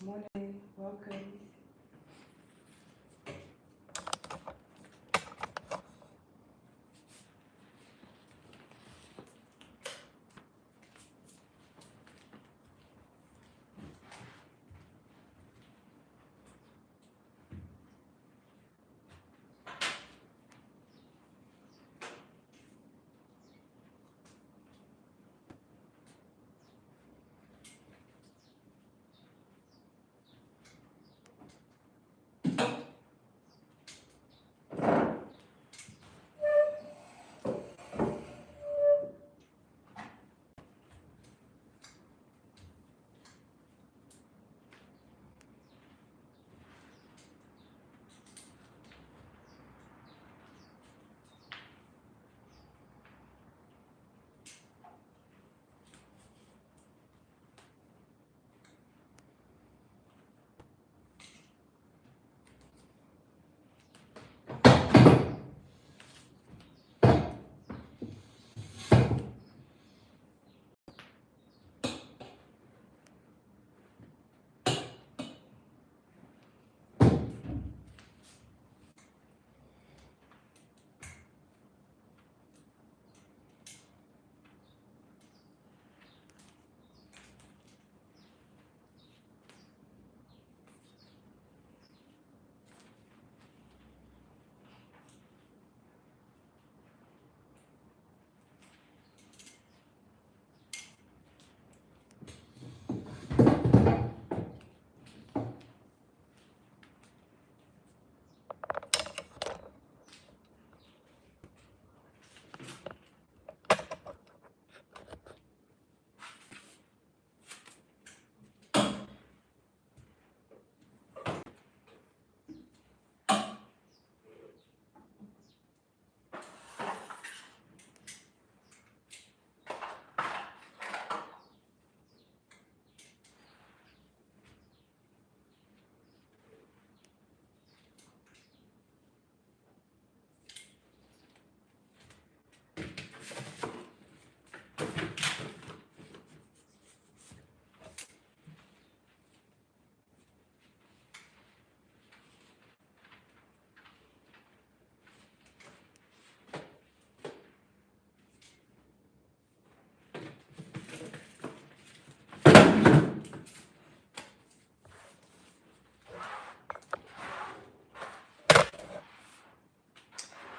Morning, welcome.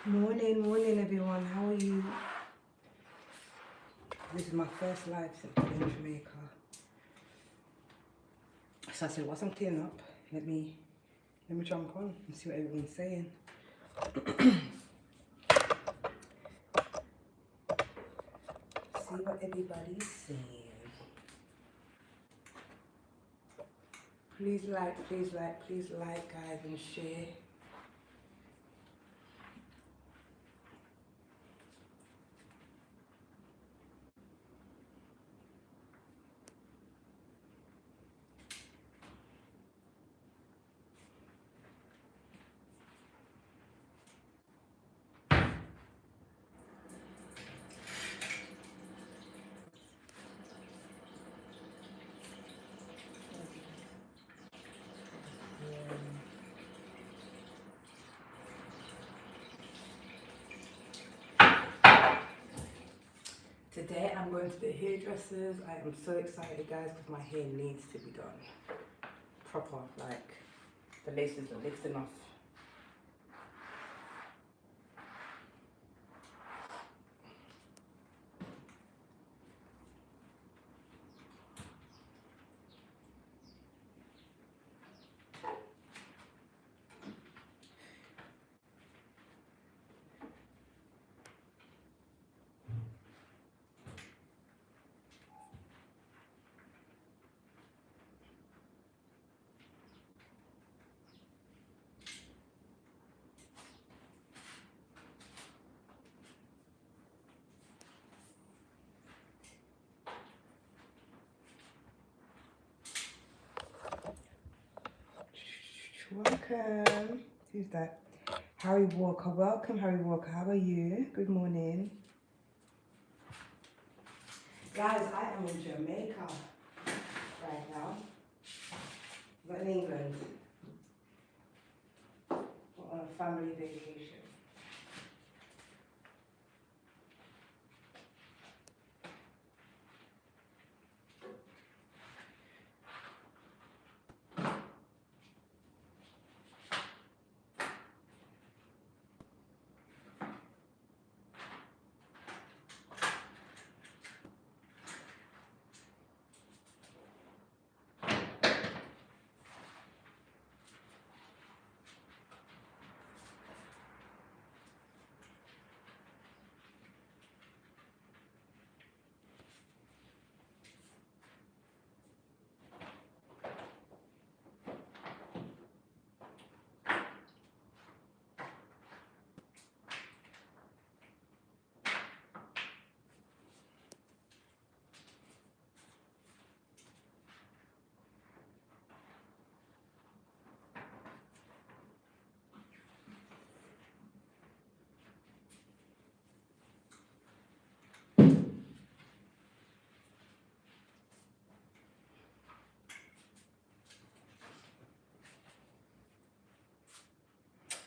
Morning, everyone. How are you? This is my first live since I've been in Jamaica. So I said, whilst I'm cleaning up, let me jump on and see what everyone's saying. See what everybody's saying. Please like, guys, and share. Today I'm going to the hairdressers. I am so excited, guys, because my hair needs to be done proper. Like, the laces are lifting off. Welcome. Who's that? Harry Walker. Welcome, Harry Walker. How are you? Good morning. Guys, I am in Jamaica right now. Not in England. We're on a family vacation.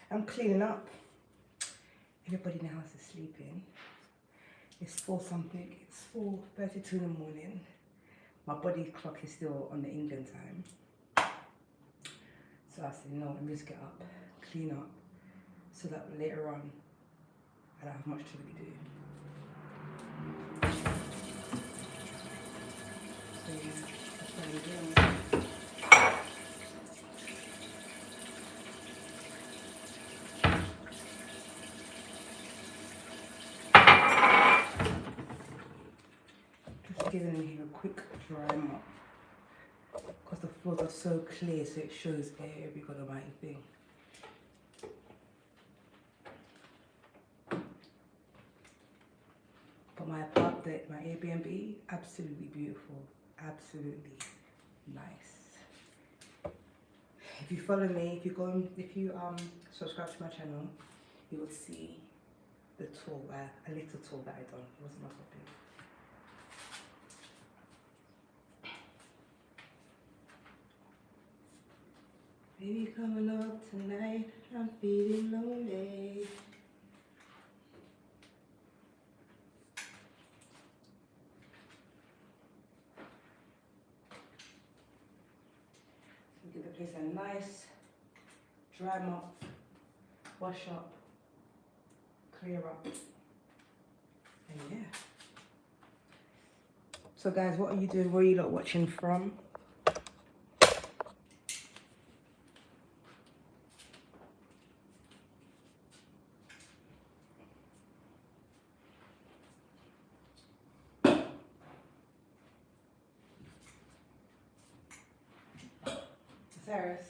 I'm cleaning up. Everybody in the house is sleeping. It's 4 something. It's 4:32 in the morning. My body clock is still on the England time. So I said, no, let me just get up, clean up, so that later on I don't have much to really do. So yeah, that's what I'm doing. Just giving here a quick dry mop. Because the floors are so clear, so it shows every god almighty thing. But my apartment, my Airbnb, absolutely beautiful, absolutely nice. If you follow me, if you subscribe to my channel, you will see the tour, a little tour that I done. It wasn't my copy. Baby coming up tonight, I'm feeling lonely. Give the place a nice dry mop, wash up, clear up, and yeah. So guys, what are you doing? Where are you lot watching from? Sarah's.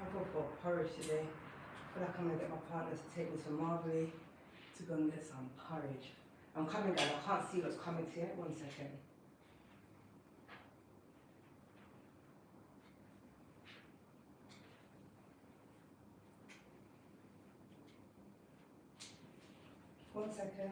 I'll go for porridge today. I feel like I'm gonna get my partner to take me to Marbury to go and get some porridge. I'm coming guys, I can't see what's coming to yet. 1 second. One second.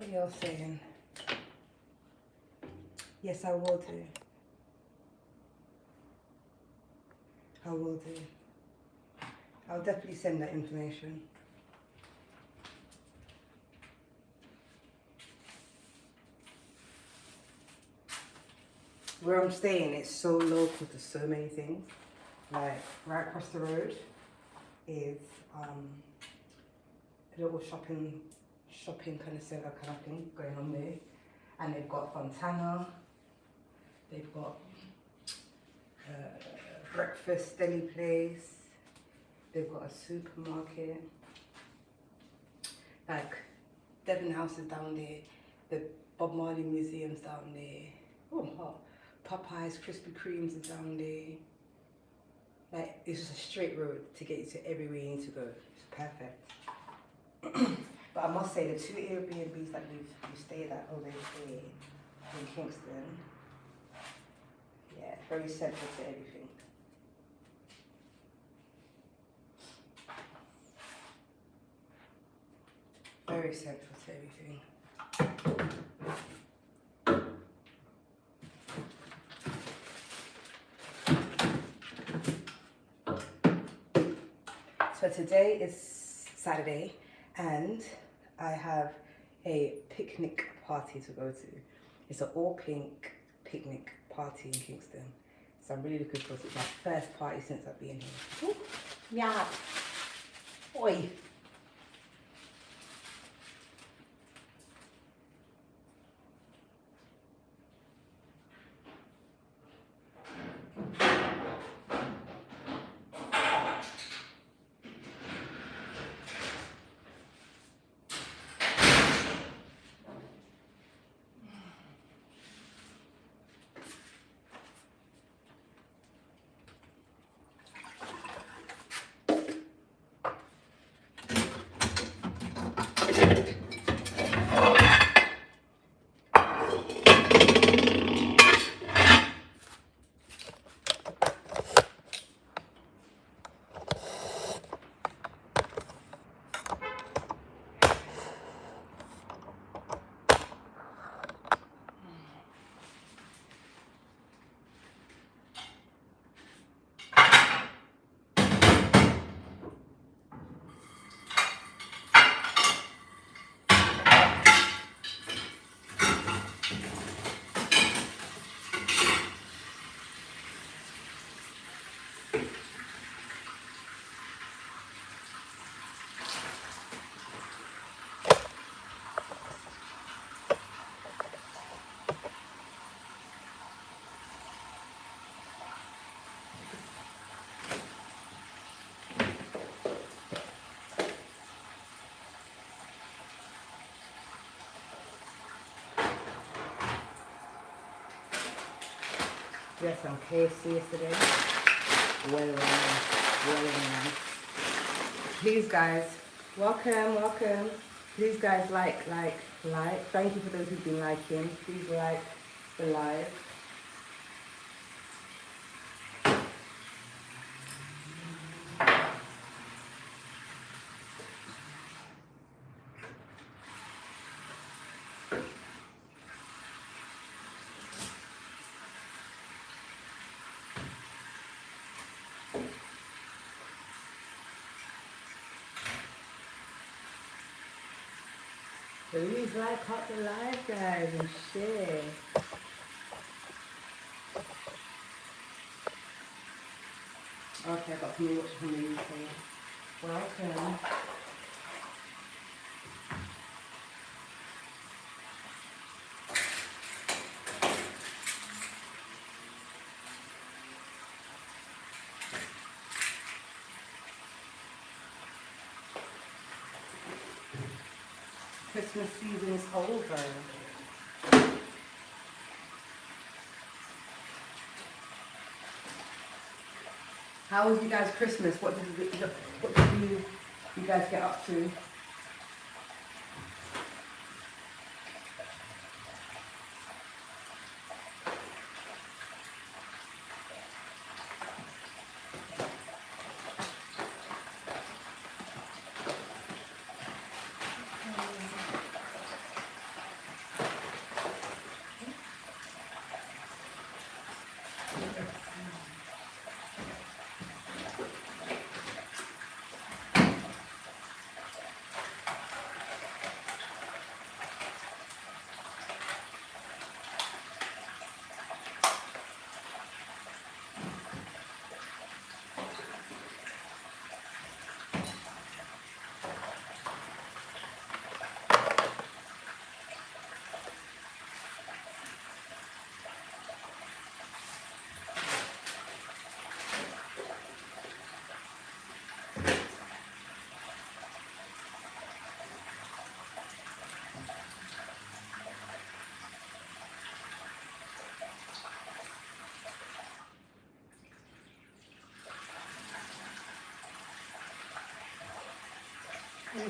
What are y'all saying? Yes, I will do. I will do. I'll definitely send that information. Where I'm staying, it's so local to so many things. Like right across the road is a little shopping kind of centre kind of thing going on there, and they've got Fontana. They've got breakfast deli place. They've got a supermarket. Like Devon House is down there. The Bob Marley Museum's down there. Oh, hot. Popeyes Krispy Kremes is down there. Like it's just a straight road to get you to everywhere you need to go. It's perfect. But I must say the 2 Airbnbs that we stayed at over there in Kingston, yeah, very central to everything. Very central to everything. So today is Saturday and I have a picnic party to go to. It's an all pink picnic party in Kingston. So I'm really looking forward to it. It's my first party since I've been here. Ooh, yeah. Oi. We had some KFC yesterday. Well nice. Please guys, welcome. Please guys, like. Thank you for those who've been liking. Please like the live. Please like up the live, guys, and share. Okay, I got people watching from the UK. Welcome. Christmas season is over. How was you guys' Christmas? What did you guys get up to?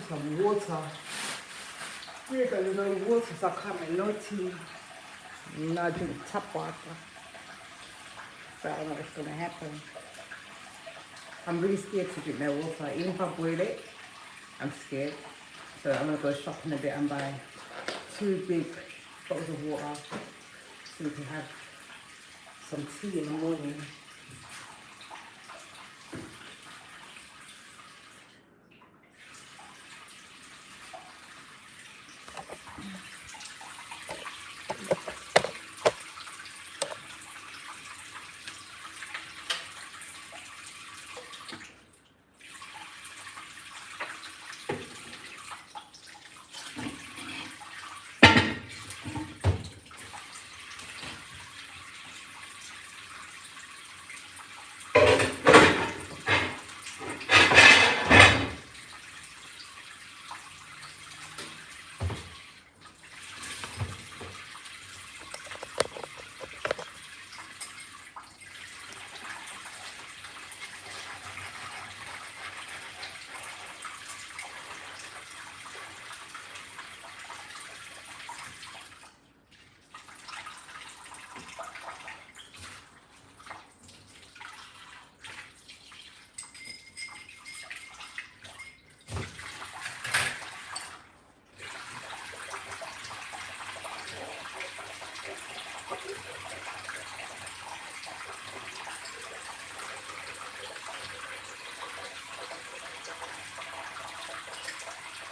some water. We got no water, so I can't make no tea. No, I drink tap water. So I don't know what's gonna happen. I'm really scared to drink that water. Even if I boil it, I'm scared. So I'm gonna go shopping a bit and buy 2 big bottles of water so we can have some tea in the morning.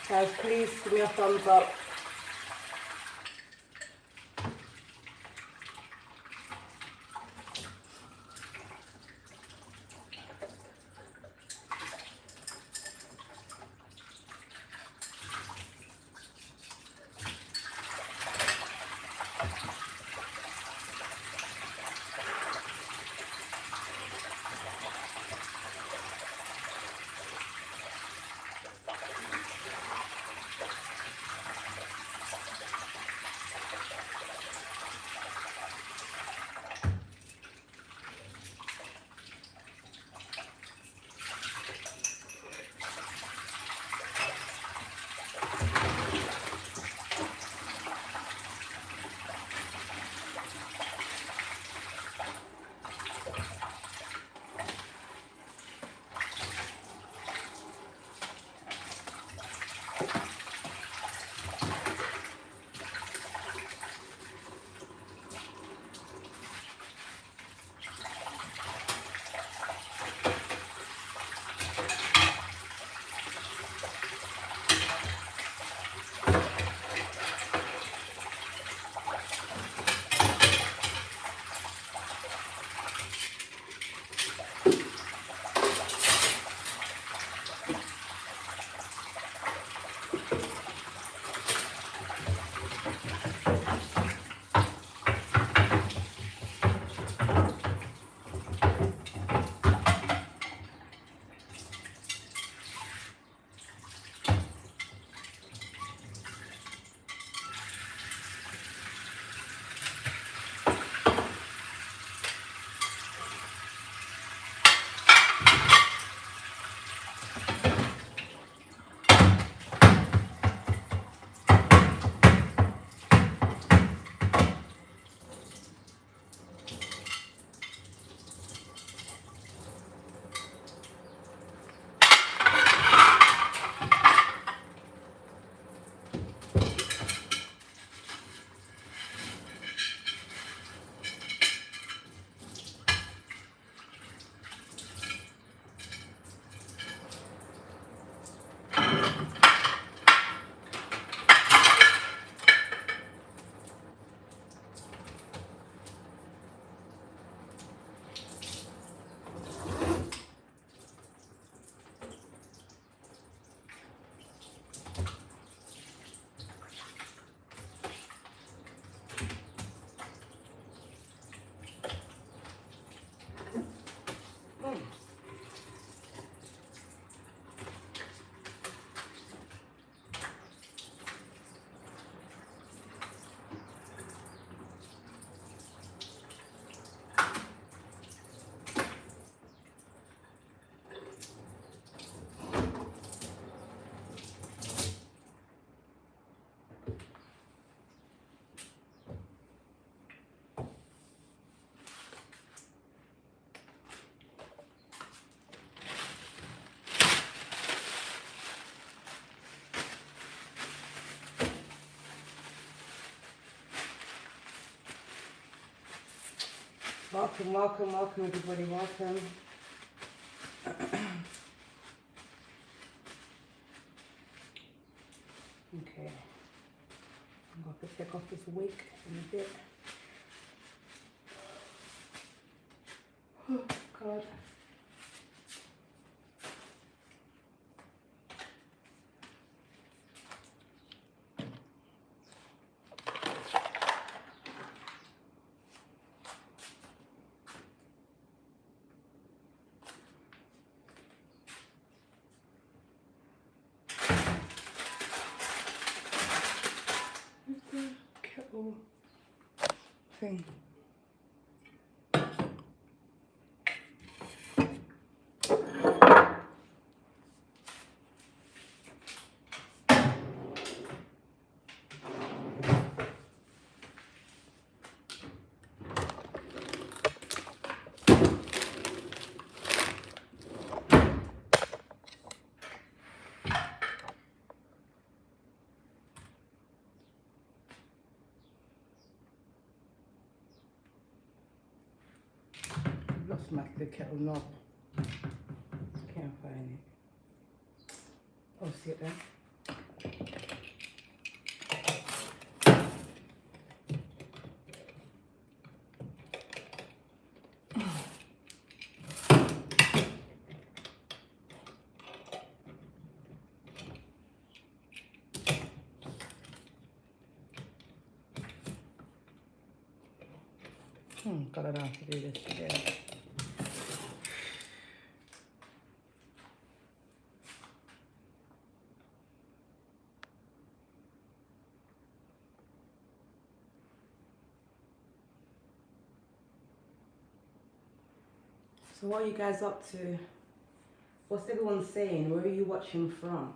Guys, please give me a thumbs up. Welcome, welcome, welcome everybody, welcome. Okay, I'm going to take off this wig in a bit. Oh God. Kettle thing. I've lost the kettle knob. Can't find it. Oh, see it there? God, I don't have to do this again. So what are you guys up to? What's everyone saying? Where are you watching from?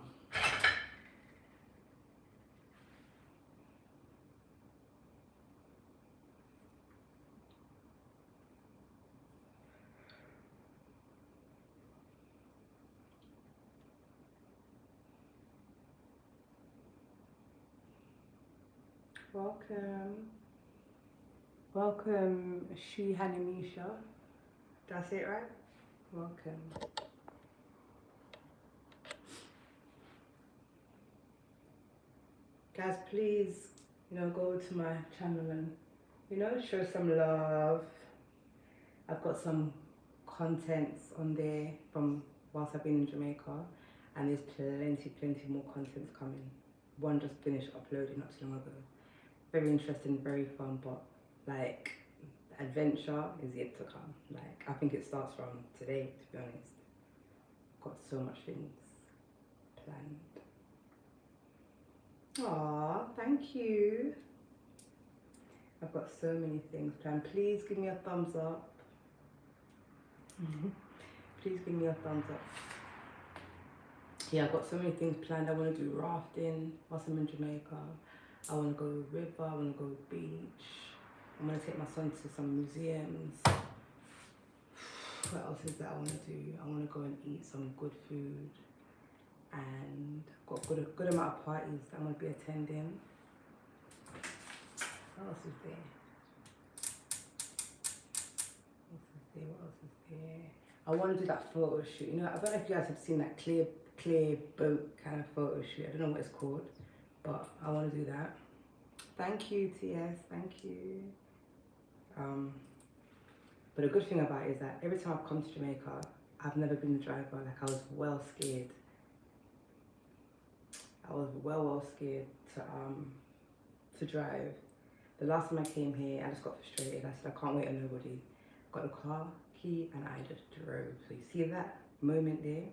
Welcome. Welcome, Shu Hanamisha. Did I say it right? Welcome. Guys, please, go to my channel and, show some love. I've got some contents on there from whilst I've been in Jamaica, and there's plenty more contents coming. One just finished uploading not too long ago. Very interesting, very fun, but like adventure is yet to come. Like I think it starts from today, to be honest. Got so much things planned. Aw, thank you. I've got so many things planned. Please give me a thumbs up. Please give me a thumbs up. Yeah, I've got so many things planned. I want to do rafting whilst I'm in Jamaica. I want to go to the river. I want to go to the beach. I'm going to take my son to some museums. What else is that I want to do? I want to go and eat some good food. And I've got a good amount of parties that I'm going to be attending. What else is there? What else is there? I want to do that photo shoot. I don't know if you guys have seen that clear boat kind of photo shoot. I don't know what it's called, but I want to do that. Thank you, TS. Thank you. But the good thing about it is that every time I've come to Jamaica, I've never been the driver. Like I was well scared. I was well scared to drive. The last time I came here, I just got frustrated. I said, I can't wait on nobody. Got the car key and I just drove. So you see that moment there?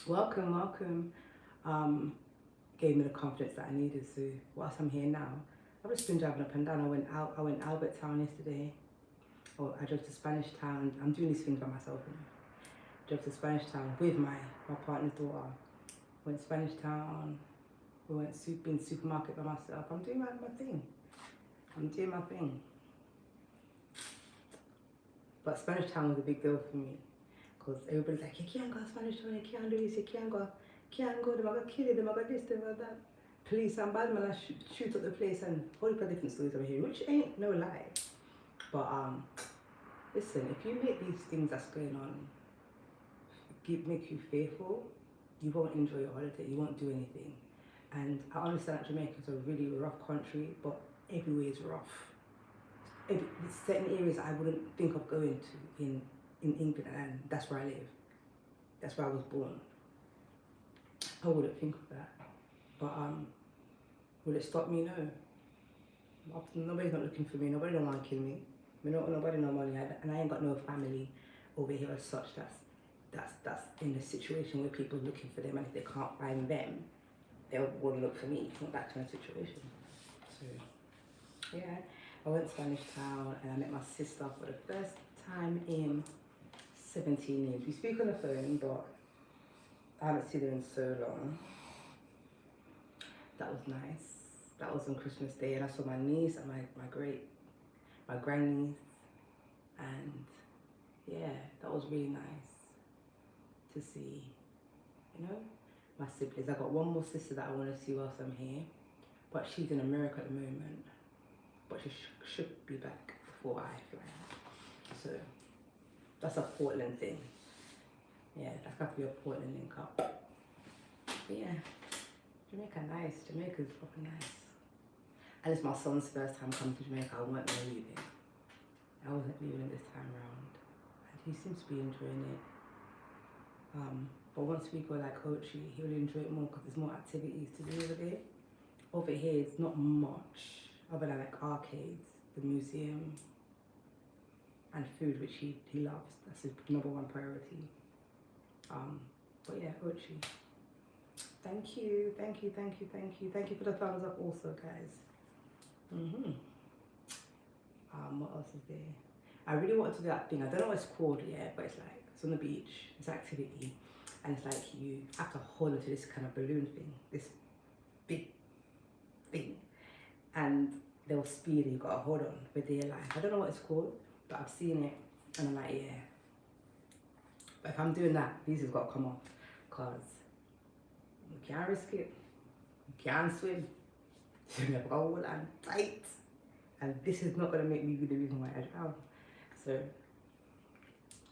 Welcome. Gave me the confidence that I needed. So whilst I'm here now, I've just been driving up and down. I went Albert Town yesterday. I drove to Spanish Town. I'm doing these things by myself. Drove to Spanish Town with my partner's daughter. Went Spanish Town. We went in supermarket by myself. I'm doing my thing. But Spanish Town was a big deal for me because everybody's like, you can't go to Spanish Town, you can't do this, you can't go, they're gonna kill you, they're gonna this, they're gonna that. Police and bad man shoot up the place and whole heap of different stories over here, which ain't no lie. But listen, if you make these things that's going on make you fearful, you won't enjoy your holiday. You won't do anything. And I understand that Jamaica is a really rough country, but everywhere is rough. There's certain areas I wouldn't think of going to in England, and that's where I live. That's where I was born. I wouldn't think of that. But will it stop me? No. Nobody's not looking for me. Nobody don't want to kill me. Nobody no money, and I ain't got no family over here as such that's in a situation where people are looking for them, and if they can't find them, they'll want to look for me. It's not that kind of situation. So yeah, I went to Spanish Town and I met my sister for the first time in 17 years. We speak on the phone, but I haven't seen her in so long. That was nice. That was on Christmas Day, and I saw my niece and my grandniece, and yeah, that was really nice to see, you know, my siblings. I got one more sister that I want to see whilst I'm here, but she's in America at the moment, but she should be back before I fly out. So that's a Portland thing. Yeah, that's got to be a Portland link up. But yeah, Jamaica nice. Jamaica's proper nice. And it's my son's first time coming to Jamaica. I wasn't leaving. I wasn't leaving this time around, and he seems to be enjoying it. But once we go like Ochi, he'll enjoy it more because there's more activities to do over there. Over here, it's not much other than like arcades, the museum, and food, which he loves. That's his #1 priority. But yeah, Ochi. Thank you for the thumbs up also, guys. What else is there? I really want to do that thing. I don't know what it's called yet, but it's like, it's on the beach, it's an activity, and it's like you have to hold onto this kind of balloon thing, this big thing, and they'll speed and you've got to hold on for dear life. I don't know what it's called, but I've seen it and I'm like, yeah. But if I'm doing that, these has got to come off, because you can't risk it, you can't swim, so you have to hold on tight, and this is not going to make me be the reason why I drown. So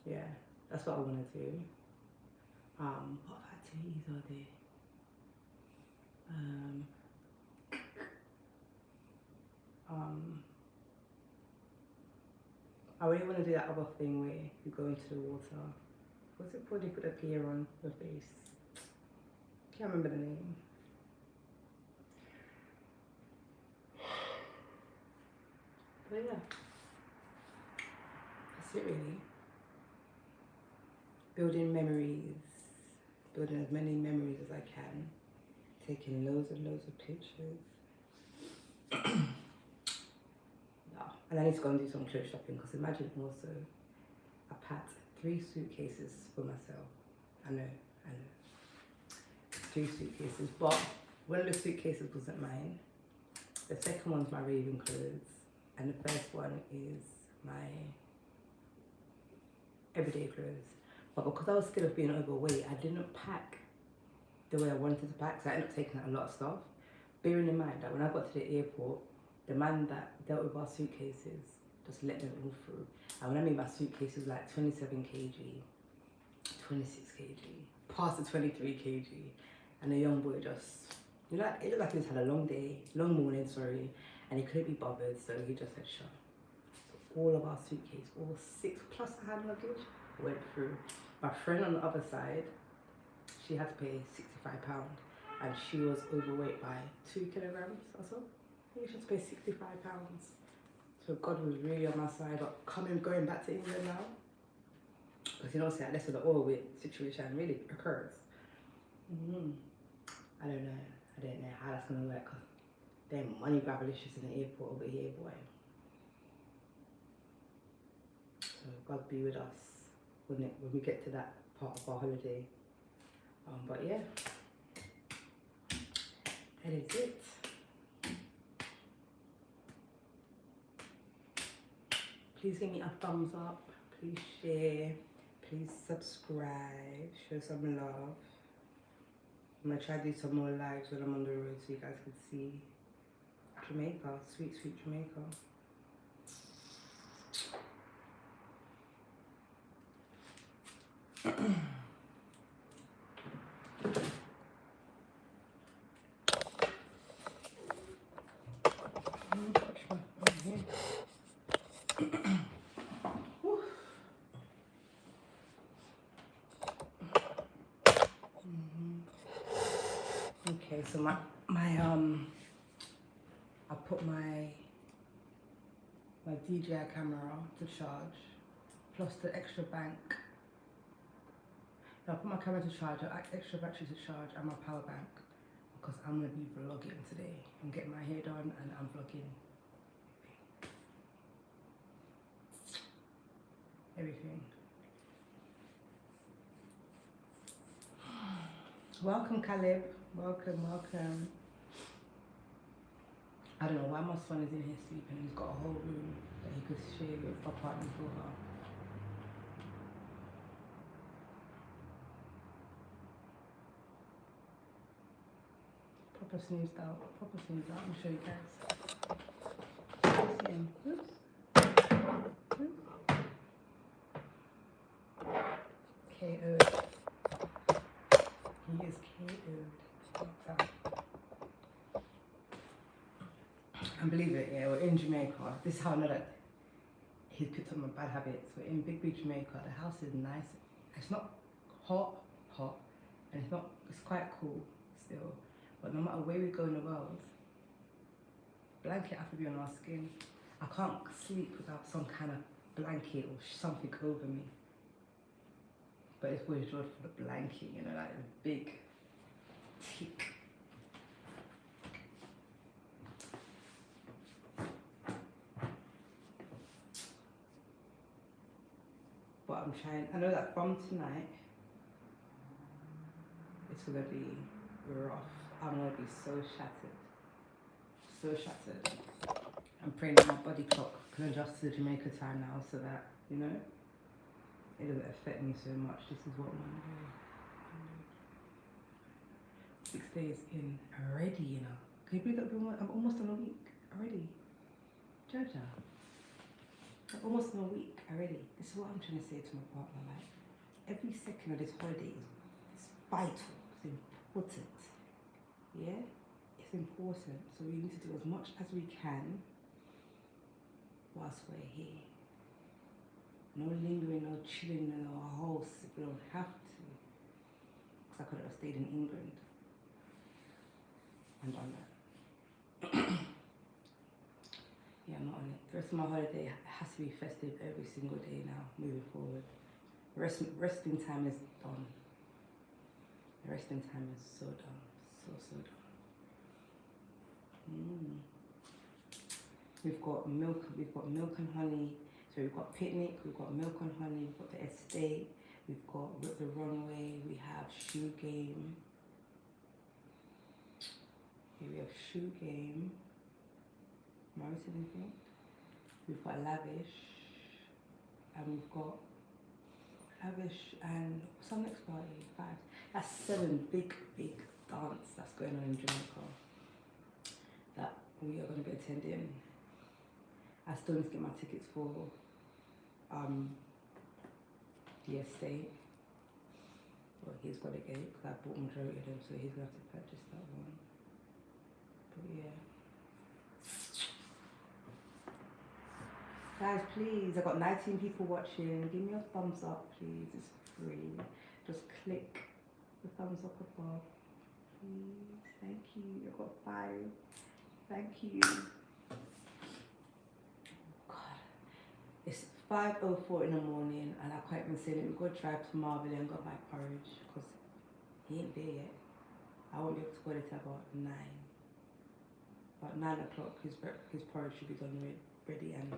yeah, that's what I want to do. What activities are there? I really want to do that other thing where you go into the water. What's it called? You put a gear on your face. Can't remember the name. But yeah, that's it really. Building memories, building as many memories as I can, taking loads and loads of pictures. And I need to go and do some clothes shopping, because imagine also, I packed 3 suitcases for myself. I know. 3 suitcases, but one of the suitcases wasn't mine. The second one's my raving clothes, and the first one is my everyday clothes. But because I was scared of being overweight, I didn't pack the way I wanted to pack, so I ended up taking out a lot of stuff. Bearing in mind that when I got to the airport, the man that dealt with our suitcases just let them all through. And when I mean my suitcases, like 27 kg, 26 kg, past the 23 kg, and the young boy just, you know, it looked like he just had a long morning, and he couldn't be bothered, so he just said, sure. So all of our suitcases, all 6 plus hand luggage, went through. My friend on the other side, she had to pay £65, and she was overweight by 2 kilograms or so. I think she had to pay £65. So God was really on my side, but going back to England now, because you know, say unless the oil weight situation really occurs. I don't know how that's gonna work, because they're money grabalicious in the airport over here, boy. So God be with us when we get to that part of our holiday. But yeah, that is it. Please give me a thumbs up, please share, please subscribe, show some love. I'm gonna try to do some more lives when I'm on the road so you guys can see Jamaica, sweet, sweet Jamaica. Okay, so I put my DJI camera to charge, plus the extra bank. I put my camera to charge, extra battery to charge, and my power bank, because I'm gonna be vlogging today. I'm getting my hair done and I'm vlogging everything. Welcome, Caleb. Welcome, welcome. I don't know why my son is in here sleeping. He's got a whole room that he could share with my partner's daughter. Proper snoozed out. Proper snoozed out. Let me show you guys. Oops. KO'd. He is KO'd. And believe it, yeah, we're in Jamaica. This is how I know that he picked up my bad habits. We're in Big Beach, Jamaica. The house is nice. It's not hot, and it's quite cool still. But no matter where we go in the world, blanket has to be on our skin. I can't sleep without some kind of blanket or something over me. But it's always good for the blanket, you know, like a big thick. But I'm trying, I know that from tonight, it's gonna be rough. I'm gonna be so shattered. So shattered. I'm praying that my body clock can adjust to the Jamaica time now so that, you know, it doesn't affect me so much. This is what I'm doing. 6 days in already, you know. Can you believe that I'm almost in a week already? Jojo. I'm almost in a week already. This is what I'm trying to say to my partner. Like, every second of this holiday is vital. It's important. Yeah? It's important. So we need to do as much as we can whilst we're here. No lingering, no chilling in our house if we don't have to. Because I could have stayed in England and done that. Yeah, I'm not on it. The rest of my holiday has to be festive every single day now, moving forward. Resting time is done. The resting time is so done. So done. We've got milk and honey. So we've got picnic, we've got milk and honey, we've got the estate, we've got the runway, we have shoe game. Here we have shoe game. Am I missing anything? We've got lavish, and we've got lavish and what's our next party? 5. That's 7 big dance that's going on in Jamaica that we are going to be attending. I still need to get my tickets for the estate. Well, he's got to get it because I bought majority of them, so he's going to have to purchase that one. But yeah. Guys, please, I've got 19 people watching. Give me a thumbs up, please. It's free. Just click the thumbs up above, please. Thank you. I've got 5. Thank you. God, it's 5:04 in the morning, and I can't even say, let me go drive to Marvel and go buy porridge because he ain't there yet. I won't be able to go there till about 9. About 9 o'clock, his porridge should be done ready and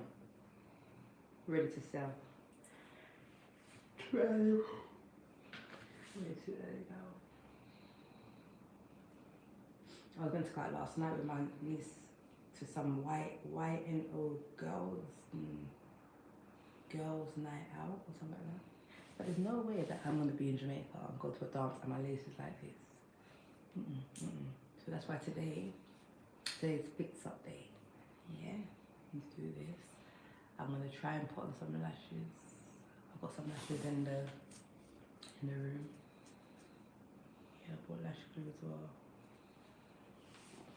ready to sell. 12. Way too early now. I was going to go out last night with my niece to some YNO girls night out or something like that. But there's no way that I'm going to be in Jamaica and go to a dance and my lace is like this. So that's why today's fix up day. Yeah, let's do this. I'm going to try and put on some lashes. I've got some lashes in the in the room. Yeah, I bought lash glue as well.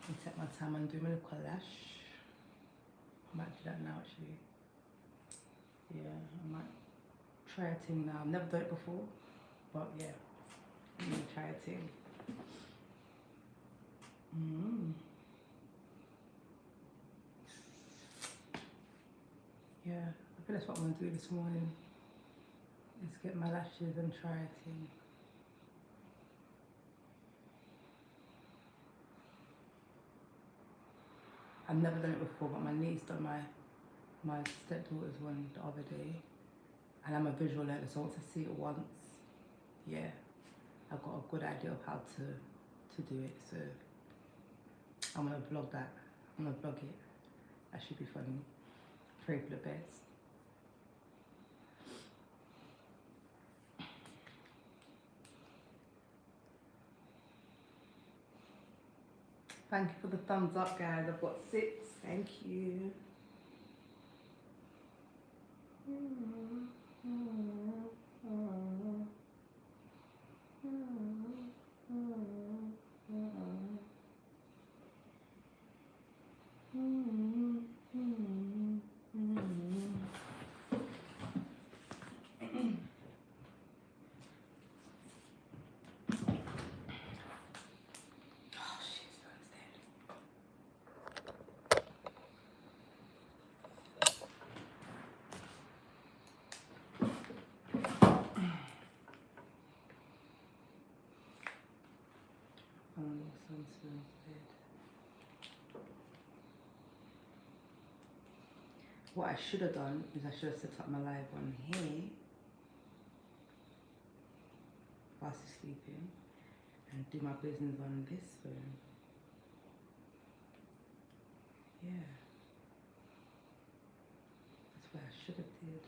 And take my time and do my little lash. I might do that now actually. Yeah, I might try a thing now. I've never done it before, but yeah, I'm gonna try a thing. Yeah, I think that's what I'm gonna do this morning. Is get my lashes and try a thing. I've never done it before, but my niece done my stepdaughter's one the other day, and I'm a visual learner, so once I see it once, yeah, I've got a good idea of how to do it. So I'm gonna vlog that. I'm gonna vlog it. That should be funny. Pray for the best. Thank you for the thumbs up, guys. I've got 6. Thank you. What I should have done is I should have set up my live on here whilst he's sleeping and do my business on this phone. Yeah, that's what I should have did.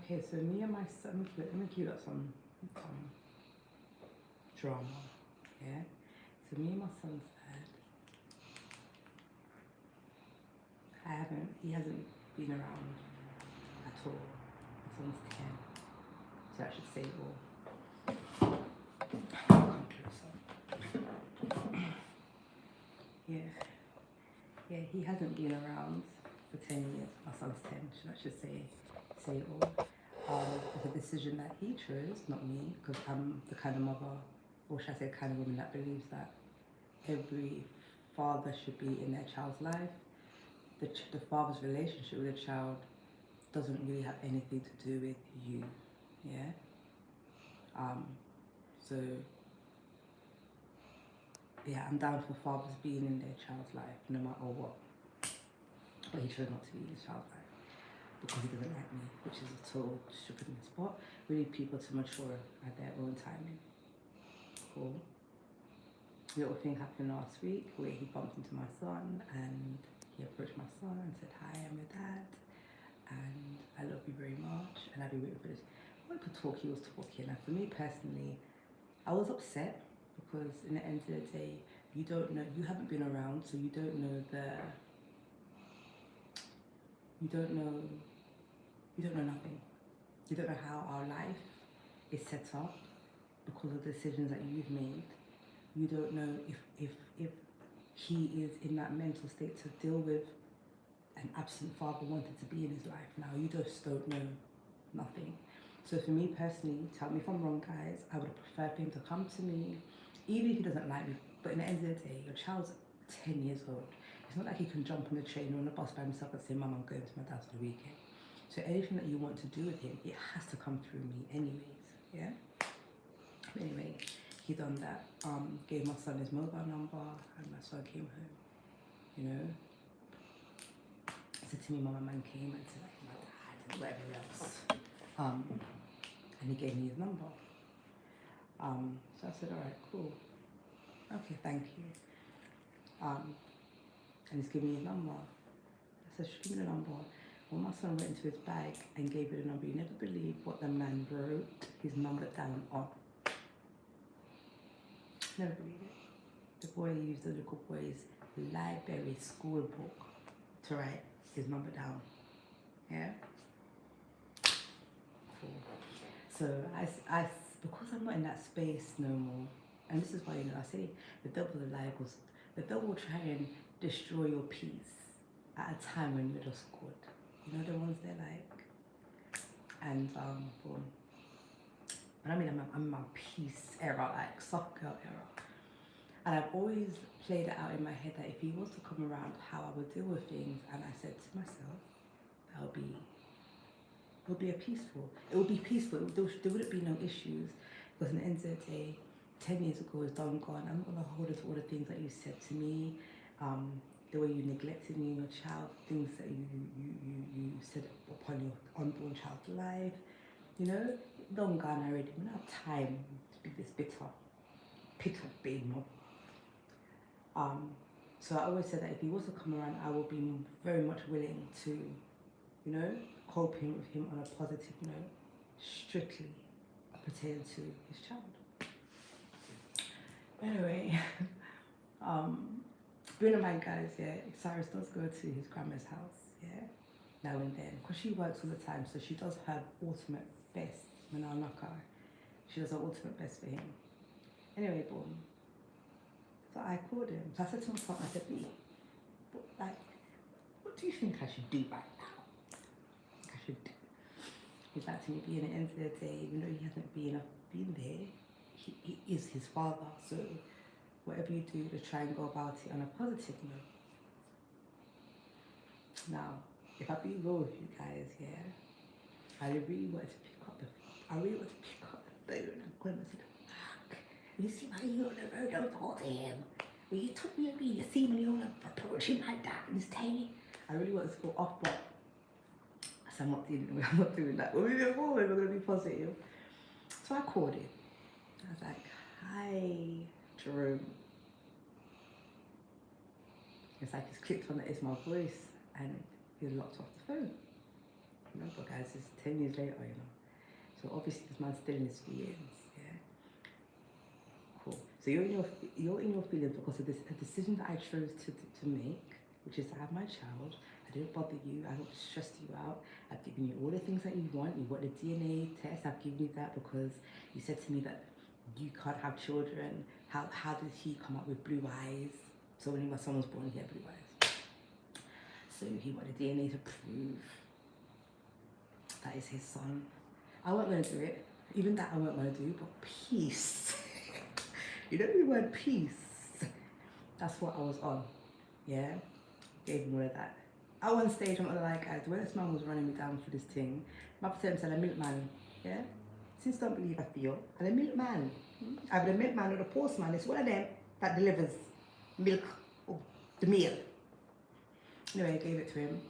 Okay, so me and my son, let me cue up some drama, yeah? So me and my son's dad, he hasn't been around at all. My son's 10, so I should say all. Come closer. Yeah, he hasn't been around for 10 years. My son's 10, I should say it all. It's a decision that he chose, not me, because I'm the kind of mother, or should I say kind of woman, that believes that every father should be in their child's life. The father's relationship with the child doesn't really have anything to do with you, yeah? So, yeah, I'm down for fathers being in their child's life, no matter what. But he chose not to be in his child's life because he doesn't like me, which is a total stupidness. But we need people to mature at their own timing. Cool. Little thing happened last week where he bumped into my son and he approached my son and said, "Hi, I'm your dad and I love you very much and I'll be waiting for this." When we could talk, he was talking, and for me personally, I was upset because in the end of the day, you don't know, you haven't been around, so you don't know nothing. You don't know You don't know how our life is set up because of the decisions that you've made. You don't know if he is in that mental state to deal with an absent father wanting to be in his life now. You just don't know nothing. So for me personally, tell me if I'm wrong, guys, I would have preferred for him to come to me, even if he doesn't like me. But in the end of the day, your child's 10 years old. It's not like he can jump on the train or on the bus by himself and say, "Mum, I'm going to my dad's for the weekend." So anything that you want to do with him, it has to come through me anyways, yeah? But anyway, he done that, gave my son his mobile number, and my son came home, you know? He said to me, "Mum, a man came and said, like, my dad whatever else. And he gave me his number. So I said, all right, cool. Okay, thank you. And he's giving me his number. I said, give me the number. Well, my son went into his bag and gave me the number. You never believe what the man wrote his number down on. Never believe it. The boy used the little boy's library school book to write his number down. Yeah? Cool. So I, because I'm not in that space no more, and this is why, you know, I say the devil is a lie, because the devil will try and destroy your peace at a time when you're just good. You know the ones they're like. And boom. And I mean, I'm in my peace era, like soft girl era. And I've always played it out in my head that if he was to come around, how I would deal with things. And I said to myself, it would be peaceful. It would be peaceful. There wouldn't be no issues. Because in the end of the day, 10 years ago is done gone. I'm not going to hold on to all the things that you said to me, the way you neglected me and your child, things that you said upon your unborn child's life. You know, done gone already. We don't have time to be this bitter baby mom. So I always said that if he was to come around, I would be very much willing to, you know, coping with him on a positive note, strictly pertaining to his child. Anyway, being in mind, guys, yeah, Cyrus does go to his grandma's house, yeah, now and then, because she works all the time, so she does her ultimate best. When I knock her, she does her ultimate best for him. Anyway, boom. So I called him. So I said to my partner, I said, B, what do you think I should do right now? I should do. He's like to me, B, at the end of the day, even though he hasn't been there, he is his father. So whatever you do, to try and go about it on a positive note. Now, if I be real with you guys, yeah, I really wanted to pick up the phone and call him and say, you see my you on the road, don't talk to him. Well, you took me and me, you see me on approach him like that and he's tiny. I really wanted to go off, but I said, I'm not doing that. We're moving forward, we're going to be positive. So I called him. I was like, hi, Jerome. It's like he's clicked on that it's my voice and he locked off the phone. Remember, guys, it's 10 years later, you know. So obviously this man's still in his feelings, yeah. Cool. So you're in your feelings because of this a decision that I chose to make, which is to have my child. I didn't bother you. I don't stress you out. I've given you all the things that you want. You want the DNA test. I've given you that because you said to me that you can't have children. How did he come up with blue eyes? So when my son was born, he had blue eyes. So he wanted DNA to prove that is his son. I wasn't going to do it. Even that I wasn't going to do, but peace. You know the word peace? That's what I was on. Yeah? Gave him all of that. At one stage, I'm not like, guys, when this man was running me down for this thing, my parents said, a milkman. Yeah? Since don't believe I feel. And a milkman. Either the milkman or the postman. It's one of them that delivers milk or the meal. Anyway, I gave it to him.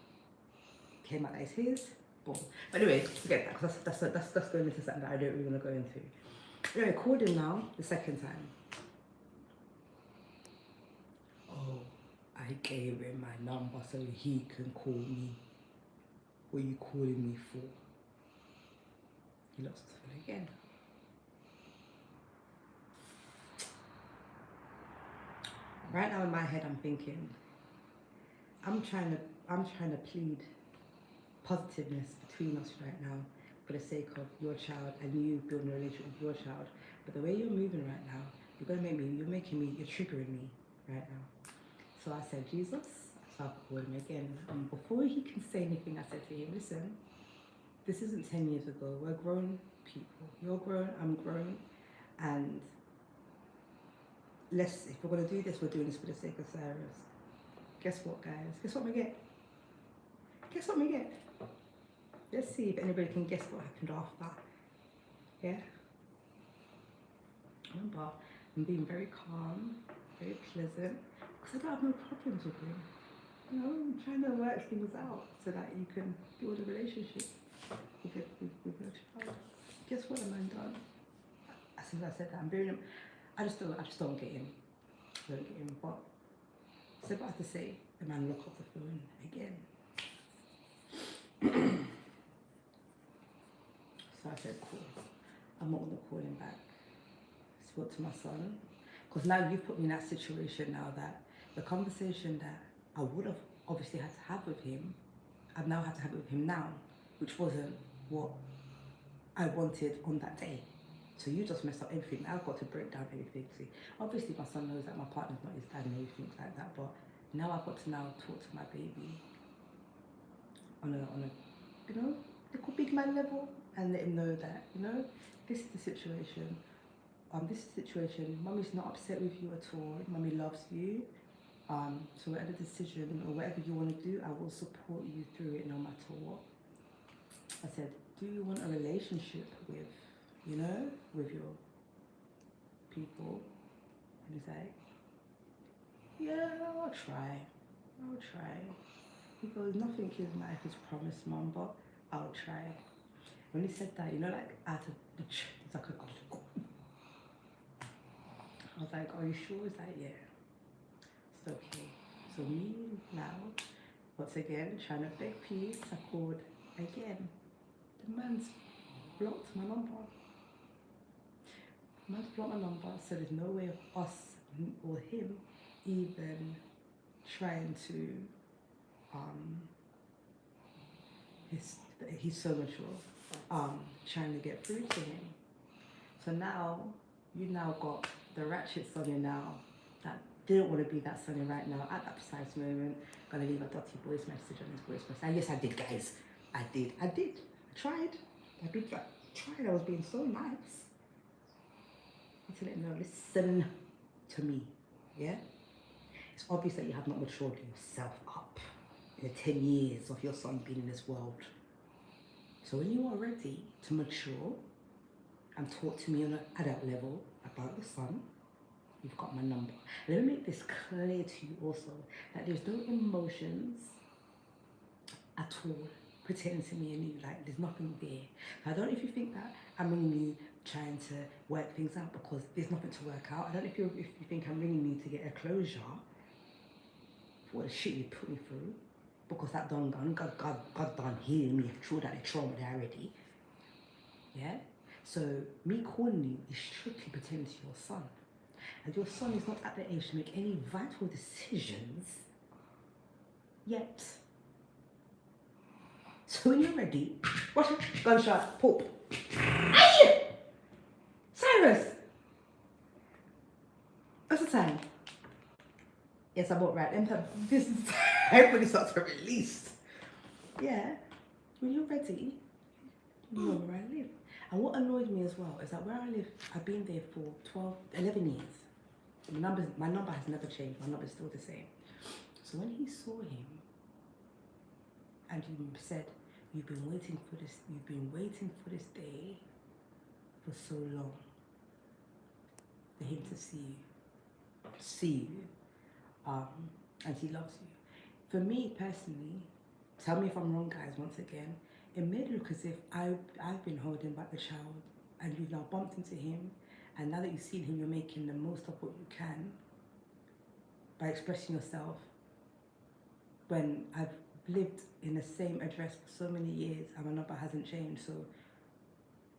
Came out as his. Boom. But anyway, forget that, because that's going into something that I don't really want to go into. Anyway, I called him now the second time. Oh, I gave him my number so he can call me. What are you calling me for? He lost his phone again. Right now in my head, I'm thinking, I'm trying to plead positiveness between us right now for the sake of your child and you building a relationship with your child. But the way you're moving right now, you're triggering me right now. So I said, Jesus, so I called him again. And before he can say anything, I said to him, listen, this isn't 10 years ago. We're grown people. You're grown, I'm grown. And if we're going to do this, we're doing this for the sake of Cyrus. Guess what, guys? Guess what we get? Guess what we get? Let's see if anybody can guess what happened after. Yeah? Remember, I'm being very calm, very pleasant, because I don't have no problems with him. You know, I'm trying to work things out so that you can build a relationship. with your child. Guess what a man done? As soon as I said that, I'm bearing him. I just don't get him. Don't get him. But so what I have to say, the man look off the phone again. So I said, cool. I'm not gonna call him back. Spoke to my son. Because now you've put me in that situation now that the conversation that I would have obviously had to have with him, I've now had to have it with him now, which wasn't what I wanted on that day. So you just messed up everything. I've got to break down everything. See, obviously my son knows that my partner's not his dad and everything like that, but now I've got to now talk to my baby on a you know, little big man level and let him know that, you know, this is the situation. Mummy's not upset with you at all. Mummy loves you. So whatever decision or whatever you want to do, I will support you through it no matter what. I said, do you want a relationship with, you know, with your people? And he's like, yeah, I'll try. He goes, nothing in life is promised, Mum, but I'll try. When he said that, you know, like out of the it's like I was like, are you sure? He's like, yeah. It's okay. So me now, once again, trying to beg peace, I called again. The man's blocked my number. So there's no way of us or him even trying to, he's so mature, trying to get through to him. So now, you now got the ratchet Sonia now that didn't want to be that Sonia right now at that precise moment. Gonna leave a dirty voice message on his voice message. And yes, I did, guys. I tried. I was being so nice. To let him know, listen to me, yeah? It's obvious that you have not matured yourself up in the 10 years of your son being in this world. So when you are ready to mature and talk to me on an adult level about your son, you've got my number. Let me make this clear to you also, that there's no emotions at all pertaining to me and you, like there's nothing there. I don't know if you think that I'm ringing you trying to work things out because there's nothing to work out. I don't know if you think I'm ringing you to get a closure for the shit you put me through, because that done God done healing me through that trauma there already. Yeah? So me calling you is strictly pertaining to your son. And your son is not at the age to make any vital decisions yet. So when you're ready, watch it, gunshot, pop. Aye! Cyrus! What's the time? Yes, I'm about right. This is everybody starts to release. Yeah. When you're ready, you know where I live. And what annoys me as well is that where I live, I've been there for 11 years. My number has never changed. My number is still the same. So when he saw him and he said, you've been waiting for this day for so long, for him to see you, and he loves you. For me personally, tell me if I'm wrong, guys, once again, it made it look as if I've been holding back the child and you've now bumped into him, and now that you've seen him, you're making the most of what you can by expressing yourself, when I've lived in the same address for so many years and my number hasn't changed. So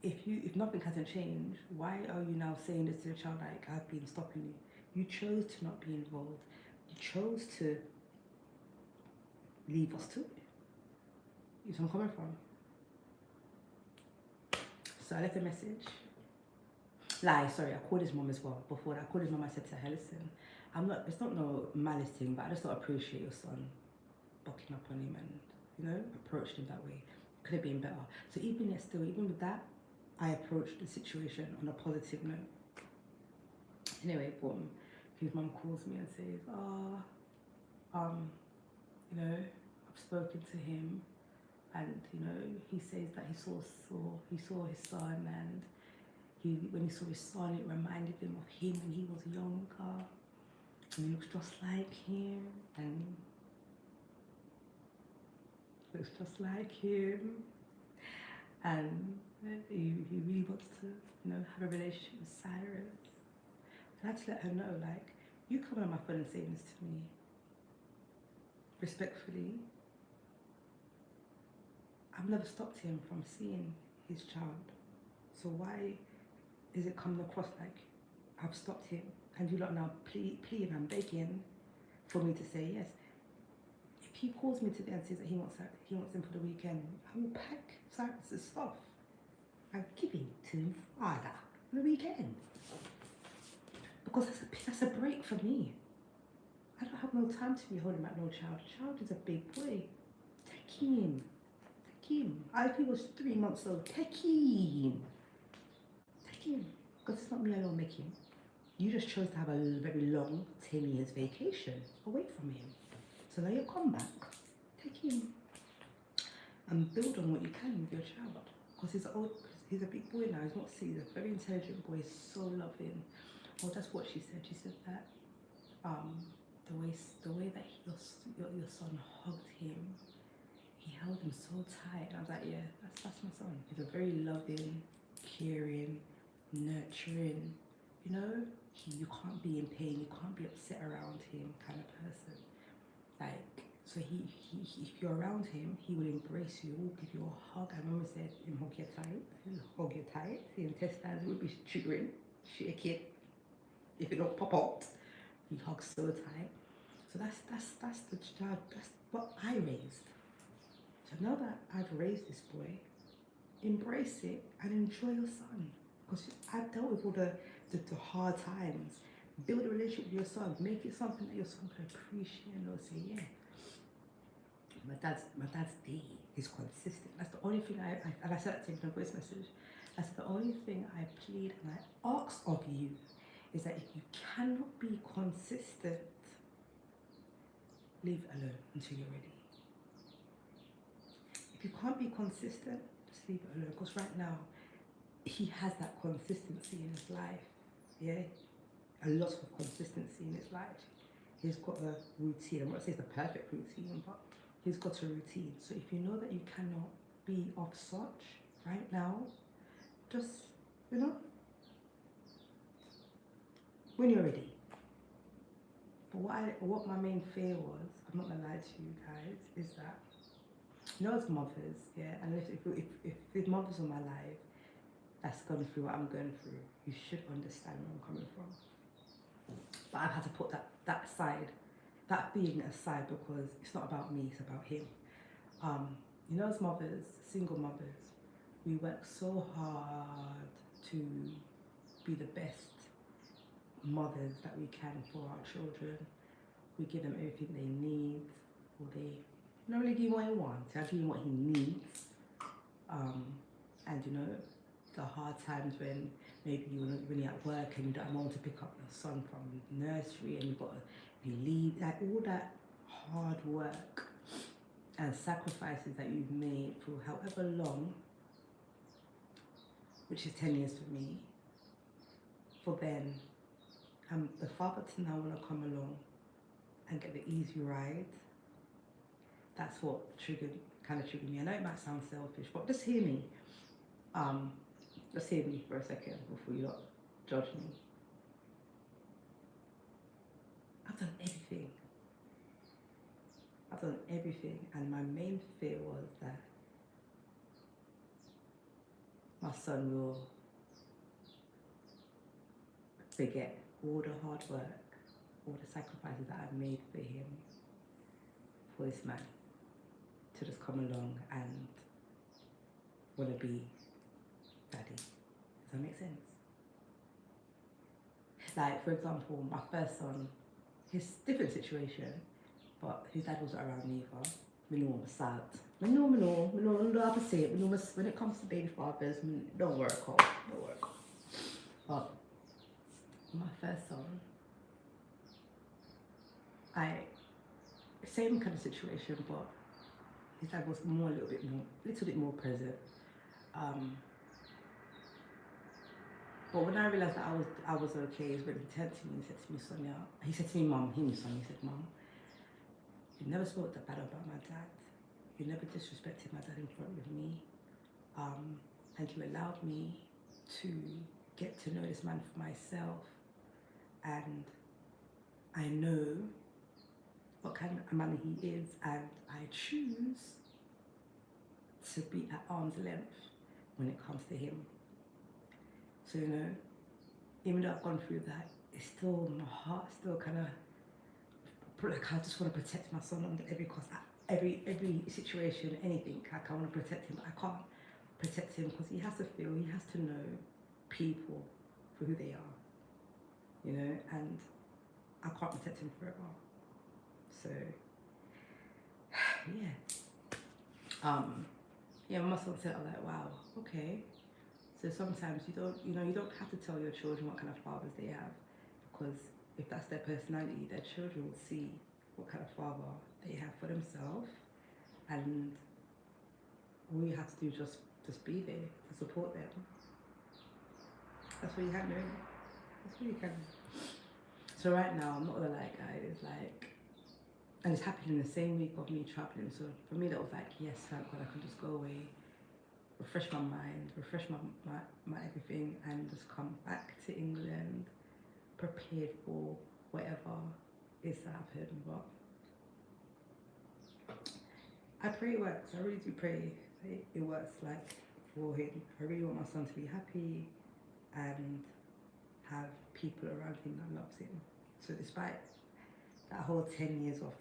if nothing hasn't changed, why are you now saying this to your child like I've been stopping you? You chose to not be involved. You chose to leave us to it. You see where I'm coming from? So I left a message. I called his mom as well. Before that, I called his mom, I said to her, listen, it's not no malice thing, but I just don't appreciate your son bucking up on him and, you know, approached him that way. Could have been better. So even with that, I approached the situation on a positive note. Anyway, boom, his mom calls me and says, you know, I've spoken to him, and you know, he says that he saw his son, and when he saw his son, it reminded him of him when he was younger, and he looks just like him, and he really wants to, you know, have a relationship with Cyrus. And I had to let her know, like, you come on my phone and say this to me respectfully. I've never stopped him from seeing his child. So why is it coming across like I've stopped him and you lot now pleading and begging for me to say yes? If he calls me today and says that he wants him for the weekend, I will pack Cyrus's stuff and give him to him Friday on the weekend. Because that's a break for me. I don't have no time to be holding back no child. Child is a big boy. Take him. Take him. If he was 3 months old, take him. Take him. Because it's not me alone making him. You just chose to have a very long 10 years vacation away from him. So now you come back, take him and build on what you can with your child. Because he's a big boy now, he's not silly, he's a very intelligent boy, he's so loving. Well, that's what she said. She said that the way that your son hugged him, he held him so tight. And I was like, yeah, that's my son. He's a very loving, caring, nurturing, you know, you can't be in pain, you can't be upset around him kind of person. Like, so if you're around him, he will embrace you, will give you a hug. I remember said him hug you tight, hug you tight. The intestines will be triggering, shake it. If it don't pop out, he hugs so tight. So that's the child, that's what I raised. So now that I've raised this boy, embrace it and enjoy your son. Because I've dealt with all the hard times. Build a relationship with your son. Make it something that your son can appreciate and they'll say, yeah. My dad's D. He's consistent. That's the only thing and I said that to him in a voice message. That's the only thing I plead and I ask of you is that if you cannot be consistent, leave it alone until you're ready. If you can't be consistent, just leave it alone. Because right now, he has that consistency in his life. Yeah? A lot of consistency in his life. He's got a routine. I'm not saying it's the perfect routine, but he's got a routine. So if you know that you cannot be of such right now, just, you know, when you're ready. But what my main fear was, I'm not gonna lie to you guys, is that, you know, as mothers, yeah, and if mothers in my life that's gone through what I'm going through, you should understand where I'm coming from. But I've had to put that feeling aside because it's not about me, it's about him. You know, as mothers, single mothers, we work so hard to be the best mothers that we can for our children. We give them everything they need, or they don't really give him what he wants, I give him what he needs. And you know, the hard times when maybe when you're at work and you don't have mom to pick up your son from nursery and you've got to leave, like all that hard work and sacrifices that you've made for however long, which is 10 years for me, for then the father to now want to come along and get the easy ride, that's what kind of triggered me. I know it might sound selfish, but just hear me. Just hear me for a second before you judge me. I've done everything, and my main fear was that my son will forget all the hard work, all the sacrifices that I've made for him, for this man to just come along and want to be daddy. Does that make sense? Like, for example, my first son, his different situation, but his dad wasn't around either. My mum was sad. I don't have to say it. When it comes to baby fathers, don't work out. But my first son, same kind of situation, but his dad was a little bit more present. But when I realised that I was okay, is when he turned to me and said to me, Sonia, he said to me, Mum, he said, Mum, you never spoke that bad about my dad. You never disrespected my dad in front of me. And he allowed me to get to know this man for myself, and I know what kind of man he is, and I choose to be at arm's length when it comes to him. So, you know, even though I've gone through that, it's still, my heart still kind of, like, I just want to protect my son under every cost, every situation, anything. Like, I want to protect him, but I can't protect him because he has to feel, he has to know people for who they are, you know, and I can't protect him forever. So, yeah. Yeah, my son said, I'm like, wow, okay. So sometimes you don't have to tell your children what kind of fathers they have, because if that's their personality, their children will see what kind of father they have for themselves, and all you have to do is just be there to support them. That's what you can do. That's what you can do. So right now, I'm not gonna lie, guys, like, and it's happening in the same week of me traveling. So for me, that was like, yes, thank God, I can just go away, refresh my mind, refresh my everything, and just come back to England prepared for whatever is to happen. But I pray it works. I really do pray it works, like, for him. I really want my son to be happy and have people around him that loves him. So despite that whole 10 years of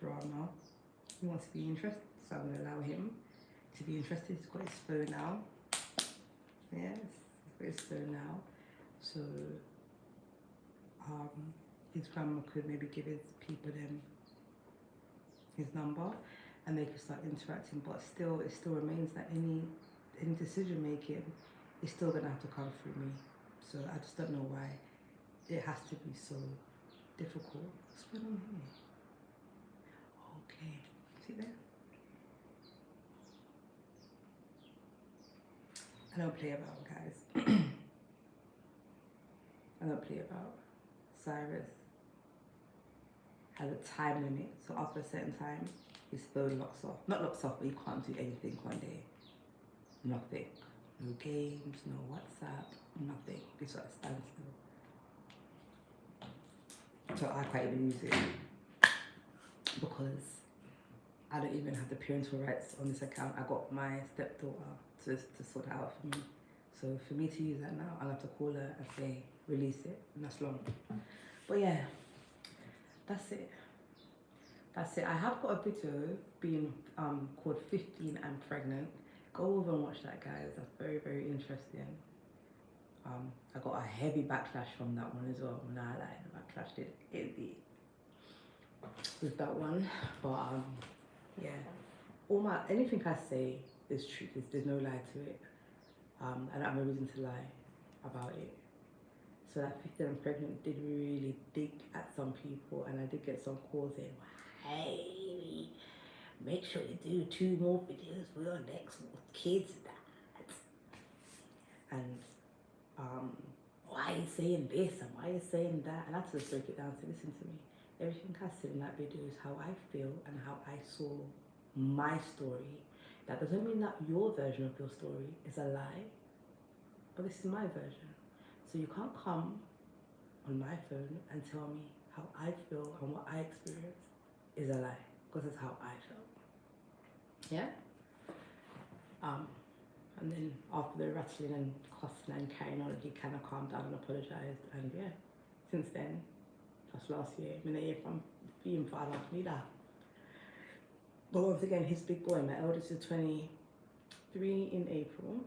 drama, he wants to be interested, so I'm going to allow him to be interested. He's got his phone now. Yes, he's got his phone now. So his grandma could maybe give his people his number, and they could start interacting. But still, it still remains that any decision making is still going to have to come through me. So I just don't know why it has to be so difficult. What's going on here? Okay, see there? I don't play about, guys. I don't play about. Cyrus has a time limit, so after a certain time, his phone locks off. Not locks off, but you can't do anything one day. Nothing. No games, no WhatsApp, nothing. It's at a standstill. So I can't even use it because I don't even have the parental rights on this account. I got my stepdaughter to sort it out for me. So for me to use that now, I'll have to call her and say, release it, and that's long. But yeah, that's it. That's it. I have got a video being called 15 and Pregnant. Go over and watch that, guys. That's very, very interesting. I got a heavy backlash from that one as well. Nah, like, the backlash did heavy with that one. But yeah, anything I say is truth. There's no lie to it. I don't have a reason to lie about it. So that 15 and Pregnant did really dig at some people, and I did get some calls saying, hey, make sure you do 2 more videos for your next kids. And why are you saying this and why are you saying that? And I had to just break it down to listen to me. Everything I said in that video is how I feel and how I saw my story. That doesn't mean that your version of your story is a lie, but this is my version. So you can't come on my phone and tell me how I feel and what I experienced is a lie, because it's how I felt. Yeah? And then after the rattling and cussing and carrying on, he kind of calmed down and apologised. And yeah, since then, that's last year, I've been a year from being father after me that. But once again, his big boy, my eldest is 23 in April.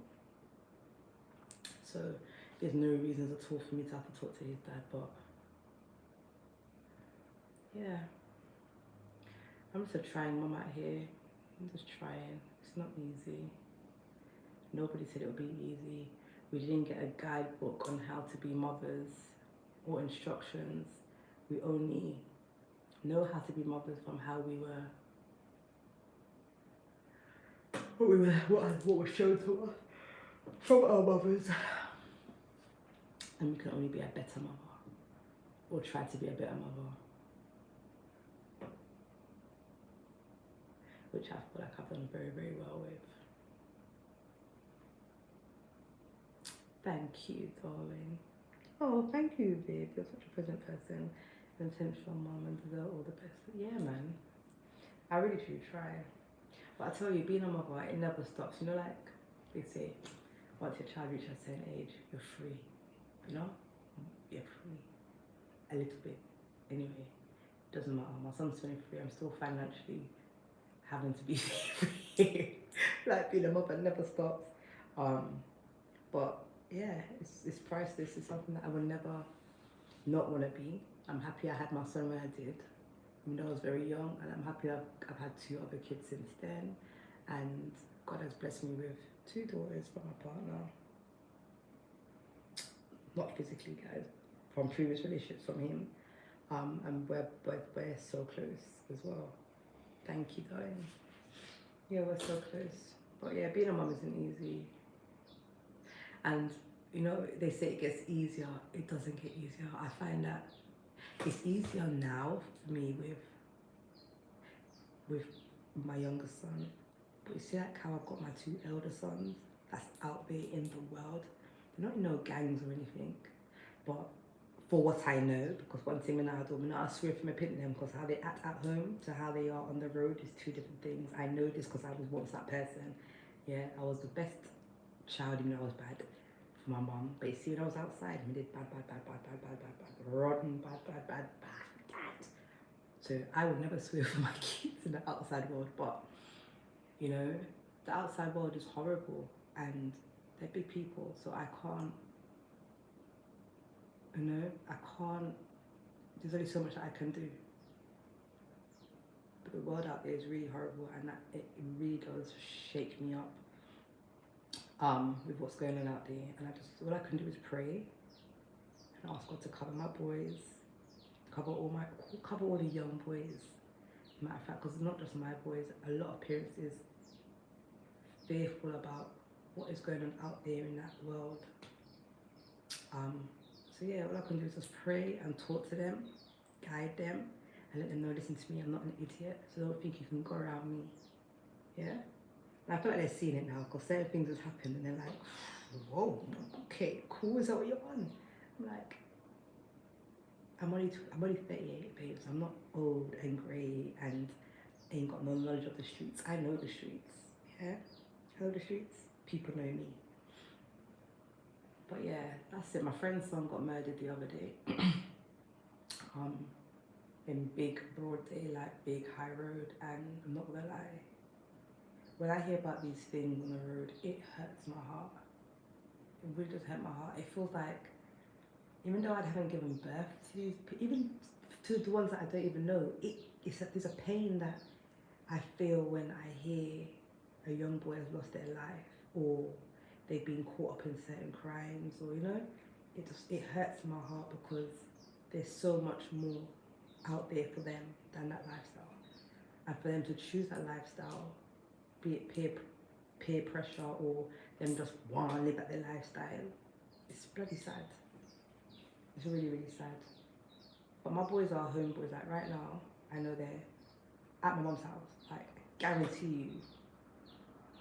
So there's no reasons at all for me to have to talk to his dad, but yeah. I'm just a trying mum out here. I'm just trying. It's not easy. Nobody said it would be easy. We didn't get a guidebook on how to be mothers or instructions. We only know how to be mothers from how we were, what was shown to us from our mothers. And we can only be a better mother, or try to be a better mother, which I feel like I've done very, very well with. Thank you, darling. Oh, thank you, babe. You're such a present person. Intentional mom and deserve all the best. Yeah, man. I really do try. But I tell you, being a mother, it never stops. You know, like they say, once your child reaches a certain age, you're free. You know? You're free. A little bit. Anyway, doesn't matter. My son's 23. I'm still financially having to be free. Like being a mother never stops. But yeah, it's priceless. It's something that I would never not want to be. I'm happy I had my son when I did, even though I was very young, and I'm happy I've had 2 other kids since then, and God has blessed me with 2 daughters from my partner. Not physically, guys, from previous relationships from him, and we're so close as well. Thank you, darling. Yeah, we're so close. But yeah, being a mom isn't easy. And you know, they say it gets easier. It doesn't get easier. I find that it's easier now for me with my younger son. But you see, like how I've got my 2 elder sons that's out there in the world. They're not in no gangs or anything, but for what I know, because one thing I swear from my opinion them, because how they act at home to how they are on the road is 2 different things. I know this because I was once that person. Yeah, I was the best child even though I was bad for my mom. But you see, when I was outside, I did bad, rotten, bad. So I would never swear for my kids in the outside world, but you know, the outside world is horrible and they're big people, so I can't, there's only so much that I can do. But the world out there is really horrible and it really does shake me up with what's going on out there. And all I can do is pray and ask God to cover my boys, cover all the young boys. Matter of fact, because it's not just my boys, a lot of parents is fearful about what is going on out there in that world. So yeah, all I can do is just pray and talk to them, guide them, and let them know, listen to me, I'm not an idiot, so don't think you can go around me. Yeah? And I feel like they're seeing it now, because certain things have happened and they're like, whoa, okay, cool, is that what you're on? I'm like, I'm only 38, babes. I'm not old and grey and ain't got no knowledge of the streets. I know the streets. Yeah? I know the streets. People know me. But yeah, that's it. My friend's son got murdered the other day. In big broad daylight, big high road, and I'm not gonna lie. When I hear about these things on the road, it hurts my heart. It really does hurt my heart. It feels like, even though I haven't given birth to these, even to the ones that I don't even know, there's a pain that I feel when I hear a young boy has lost their life, or they've been caught up in certain crimes, or it hurts my heart because there's so much more out there for them than that lifestyle, and for them to choose that lifestyle, be it peer pressure or them just want to live at their lifestyle, it's bloody sad. It's really, really sad. But my boys are homeboys. Like right now, I know they're at my mum's house. Like, guarantee you,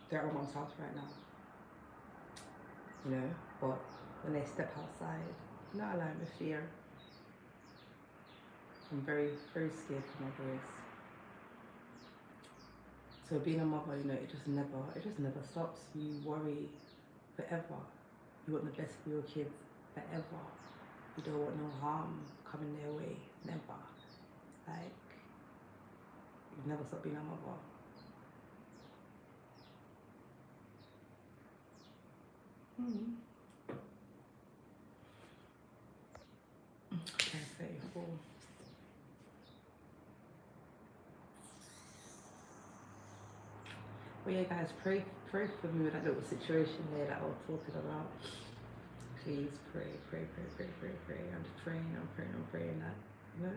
they're at my mum's house right now. You know, but when they step outside, I'm not allowing with fear. I'm very, very scared for my boys. So being a mother, you know, it just never stops. You worry forever. You want the best for your kids forever. You don't want no harm coming their way. Never. Like, you never stop being a mother. Okay, 34. Well, yeah, guys, pray for me with that little situation there that I was talking about. Please pray. I'm just praying that, you know,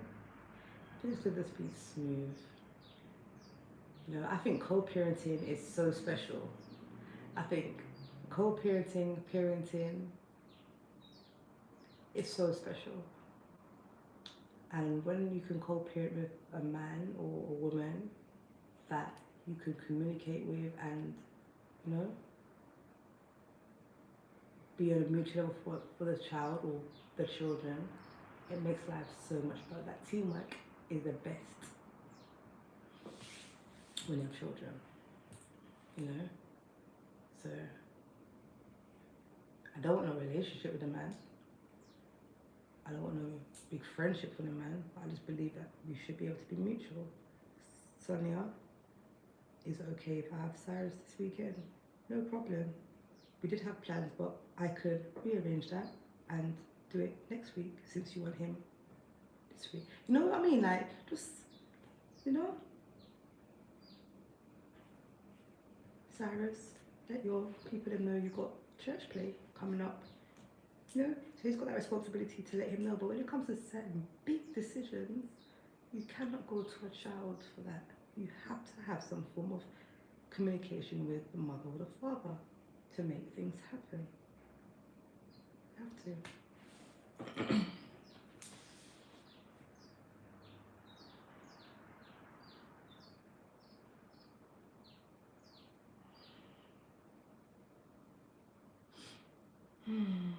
things could just be smooth. You know, I think co-parenting is so special. I think co-parenting, parenting is so special. And when you can co-parent with a man or a woman that you can communicate with, and you know, be on a mutual level for the child or the children, it makes life so much better. That teamwork is the best when you have children, you know? So, I don't want no relationship with a man. I don't want no big friendship with a man. I just believe that we should be able to be mutual. Sonia, is it okay if I have Cyrus this weekend? No problem. We did have plans, but I could rearrange that and do it next week since you want him this week. You know what I mean? Like, just, you know, Cyrus, let your people know you got church play coming up. You know, so he's got that responsibility to let him know. But when it comes to certain big decisions, you cannot go to a child for that. You have to have some form of communication with the mother or the father to make things happen. You have to. Hmm.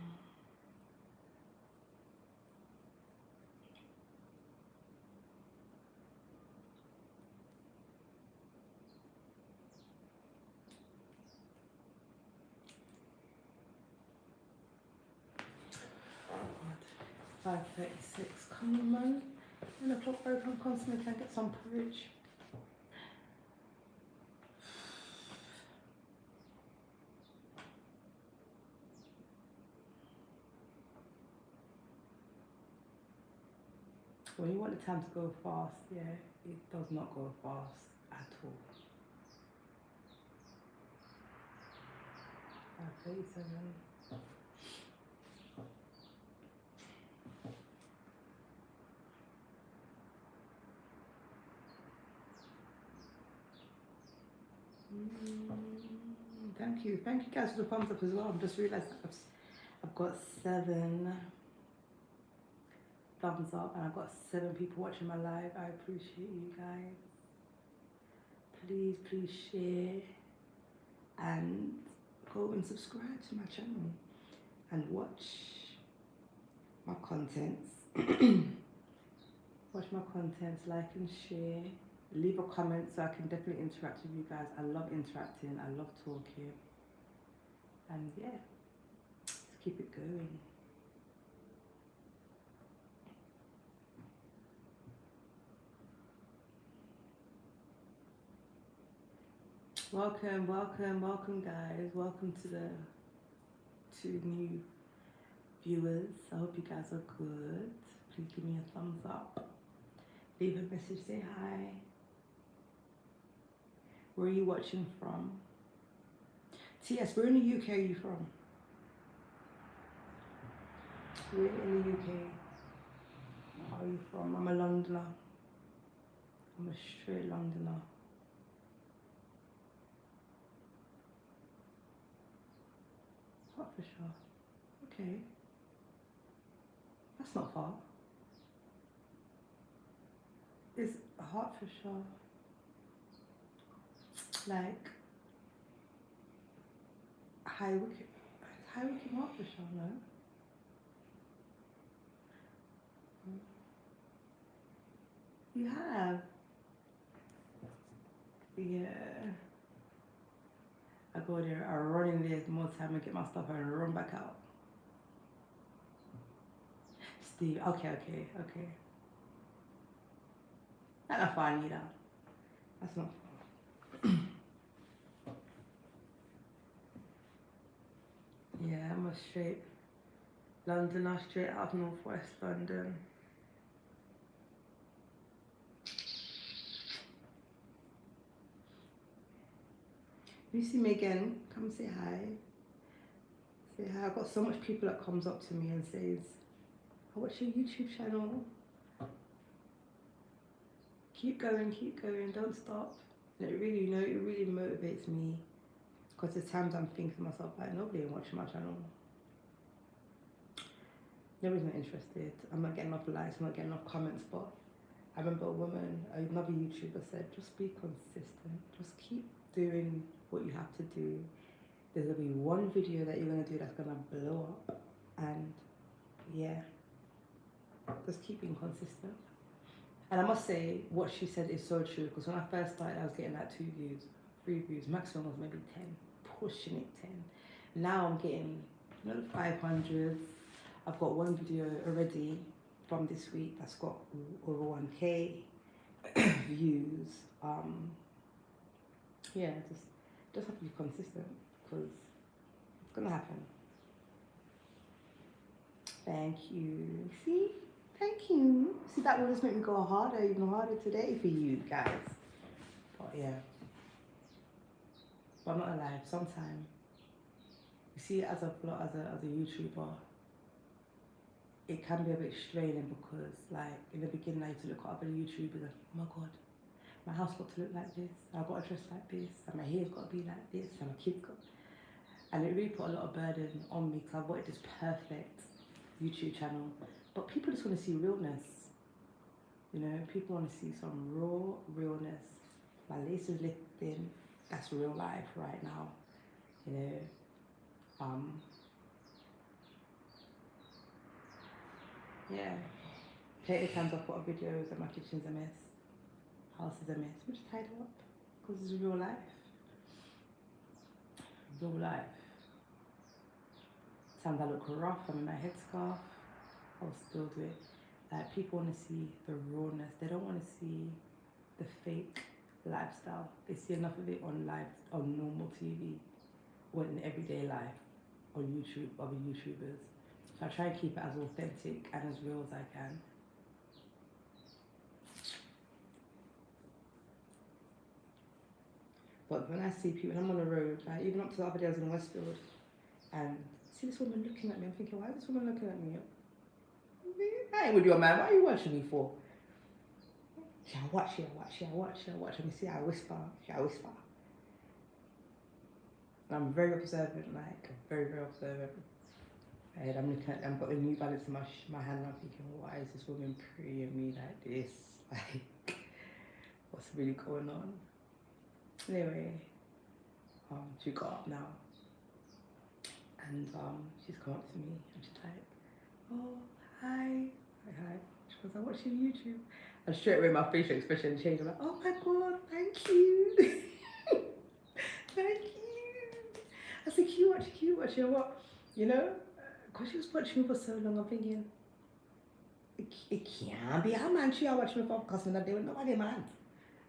5:36. Come on, man. 10 o'clock break. I'm constantly trying to get some porridge. When you want the time to go fast, yeah, it does not go fast at all. 5:37. Thank you guys for the thumbs up as well. I've just realised I've got 7 thumbs up and I've got 7 people watching my live. I appreciate you guys. Please share and go and subscribe to my channel and watch my contents. Watch my contents, like and share. Leave a comment so I can definitely interact with you guys. I love interacting, I love talking. And yeah, let's keep it going. Welcome guys. Welcome to the 2 new viewers. I hope you guys are good. Please give me a thumbs up. Leave a message, say hi. Where are you watching from? TS, where in the UK are you from? Where in the UK are you from? I'm a Londoner. I'm a straight Londoner. Hertfordshire. Okay. That's not far. Is Hertfordshire like High Wycombe? High Wycombe, Hertfordshire, no? You have? Yeah. I go there, I run in there more time and get my stuff and run back out. Steve, okay. That's not far either. That's not far. Yeah, I'm a straight Londoner, straight out of northwest London. If you see me again, come say hi. Say hi. I've got so much people that comes up to me and says, I watch your YouTube channel. Keep going, don't stop. And it really, it really motivates me because there's times I'm thinking to myself, like, nobody ain't watching my channel. Nobody's not interested. I'm not getting enough likes, I'm not getting enough comments, but I remember a woman, another YouTuber said, just be consistent. Just keep doing what you have to do. There's gonna be one video that you're gonna do that's gonna blow up, and yeah, just keep being consistent. And I must say, what she said is so true, because when I first started, I was getting like 2 views, 3 views, maximum was maybe 10, pushing it 10. Now I'm getting 500s. I've got one video already from this week that's got over 1K views. Yeah, just have to be consistent, because it's gonna happen. Thank you. See? Thank you. See, that will just make me go harder, even harder today for you guys. But yeah. But I'm not alive. Sometimes you see, as a YouTuber, it can be a bit straining, because like in the beginning I used to look at other YouTubers and oh my god, my house got to look like this, I've got to dress like this, and my hair's got to be like this, and my kids got, and it really put a lot of burden on me, because I wanted this perfect YouTube channel. But people just want to see realness. You know, people want to see some realness. My lace is lifting. That's real life right now. You know, yeah. Plenty of times I've put up videos that my kitchen's a mess, house is a mess. We just tidy up, because it's real life. Real life. Times I look rough, I'm in my headscarf, I'll still do it. Like, people want to see the rawness. They don't want to see the fake lifestyle. They see enough of it on normal TV, or in everyday life, on YouTube, other YouTubers. So I try and keep it as authentic and as real as I can. But when I see people, when I'm on the road, like even up to the other day I was in Westfield, and see this woman looking at me, I'm thinking, why is this woman looking at me? I ain't with your man, what are you watching me for? Yeah, I watch. Let me see, I whisper. I'm very observant, like, very, very observant. And I'm looking at, I've got a New Balance in my hand, and I'm thinking, why is this woman preying me like this? Like, what's really going on? Anyway, she got up now, and she's come up to me, and she's like, oh, hi. Hi. She goes, I'm watching YouTube. And straight away my facial expression changed. I'm like, oh my god, thank you. Thank you. I said, cute watch, you know what? You know, because she was watching me for so long, I'm thinking, it can't be a man she watching me for, because I'm not doing nobody man.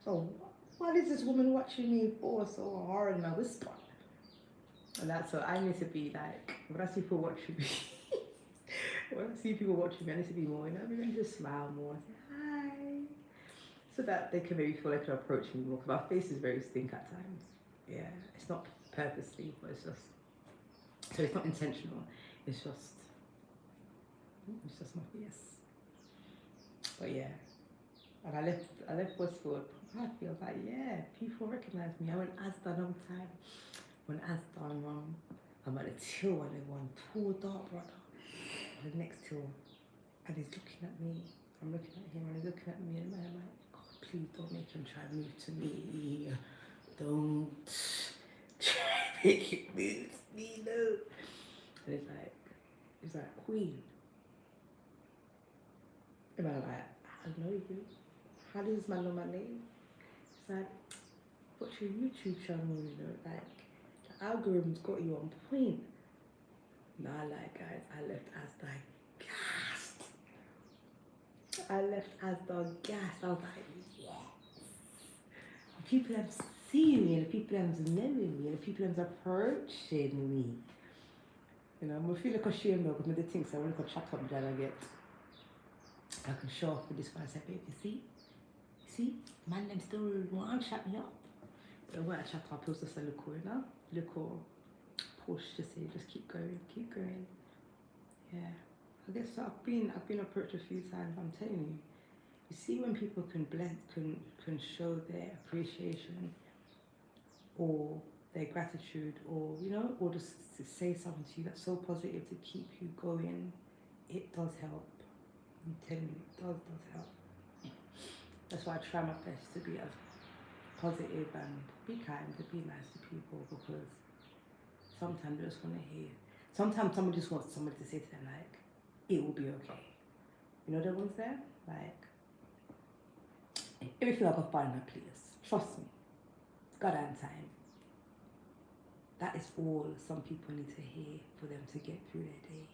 So what is this woman watching me for so hard, and I whisper? And that's what I need to be like, when I see people watching me, when I see people watching me, I need to be more, you know, maybe just smile more and say hi, so that they can maybe feel like they can approach me more, because my face is very stink at times. Yeah, it's not purposely, but it's just, so it's not intentional, it's just my face. But yeah, and I left Westfield happy. I was like, yeah, people recognize me. I went Asda another time. When Asda, I'm at the till, and everyone pulled up, brother. The next till, and he's looking at me. I'm looking at him, and he's looking at me, and I'm like, God, please don't make him try to move to me. Don't try to make him move to me, no. And he's like, Queen. And I'm like, I know you. How does this man know my name? He's like, what's your YouTube channel, you know? Like, the algorithm's got you on point. Nah, like, guys, I left Asda gassed. I was like, yes. The people have seen me, the people have knowing me, the people have approaching me. You know, I feel like ashamed though, because I think so. I want to chat up there and get, I can show off with this one. I said, babe, you see, man, them still want to chat me up. But when I chat up, it was just a little, you know, little push to say, just keep going. Yeah, I guess so. I've been approached a few times. I'm telling you, you see when people can show their appreciation or their gratitude, or you know, or just to say something to you that's so positive to keep you going. It does help. I'm telling you, it does help. That's why I try my best to be as positive and be kind, to be nice to people, because Sometimes they just want to hear. Sometimes someone just wants somebody to say to them like, it will be okay. You know the ones there? Like, everything I can find my place. Trust me. Goddamn time. That is all some people need to hear for them to get through their day.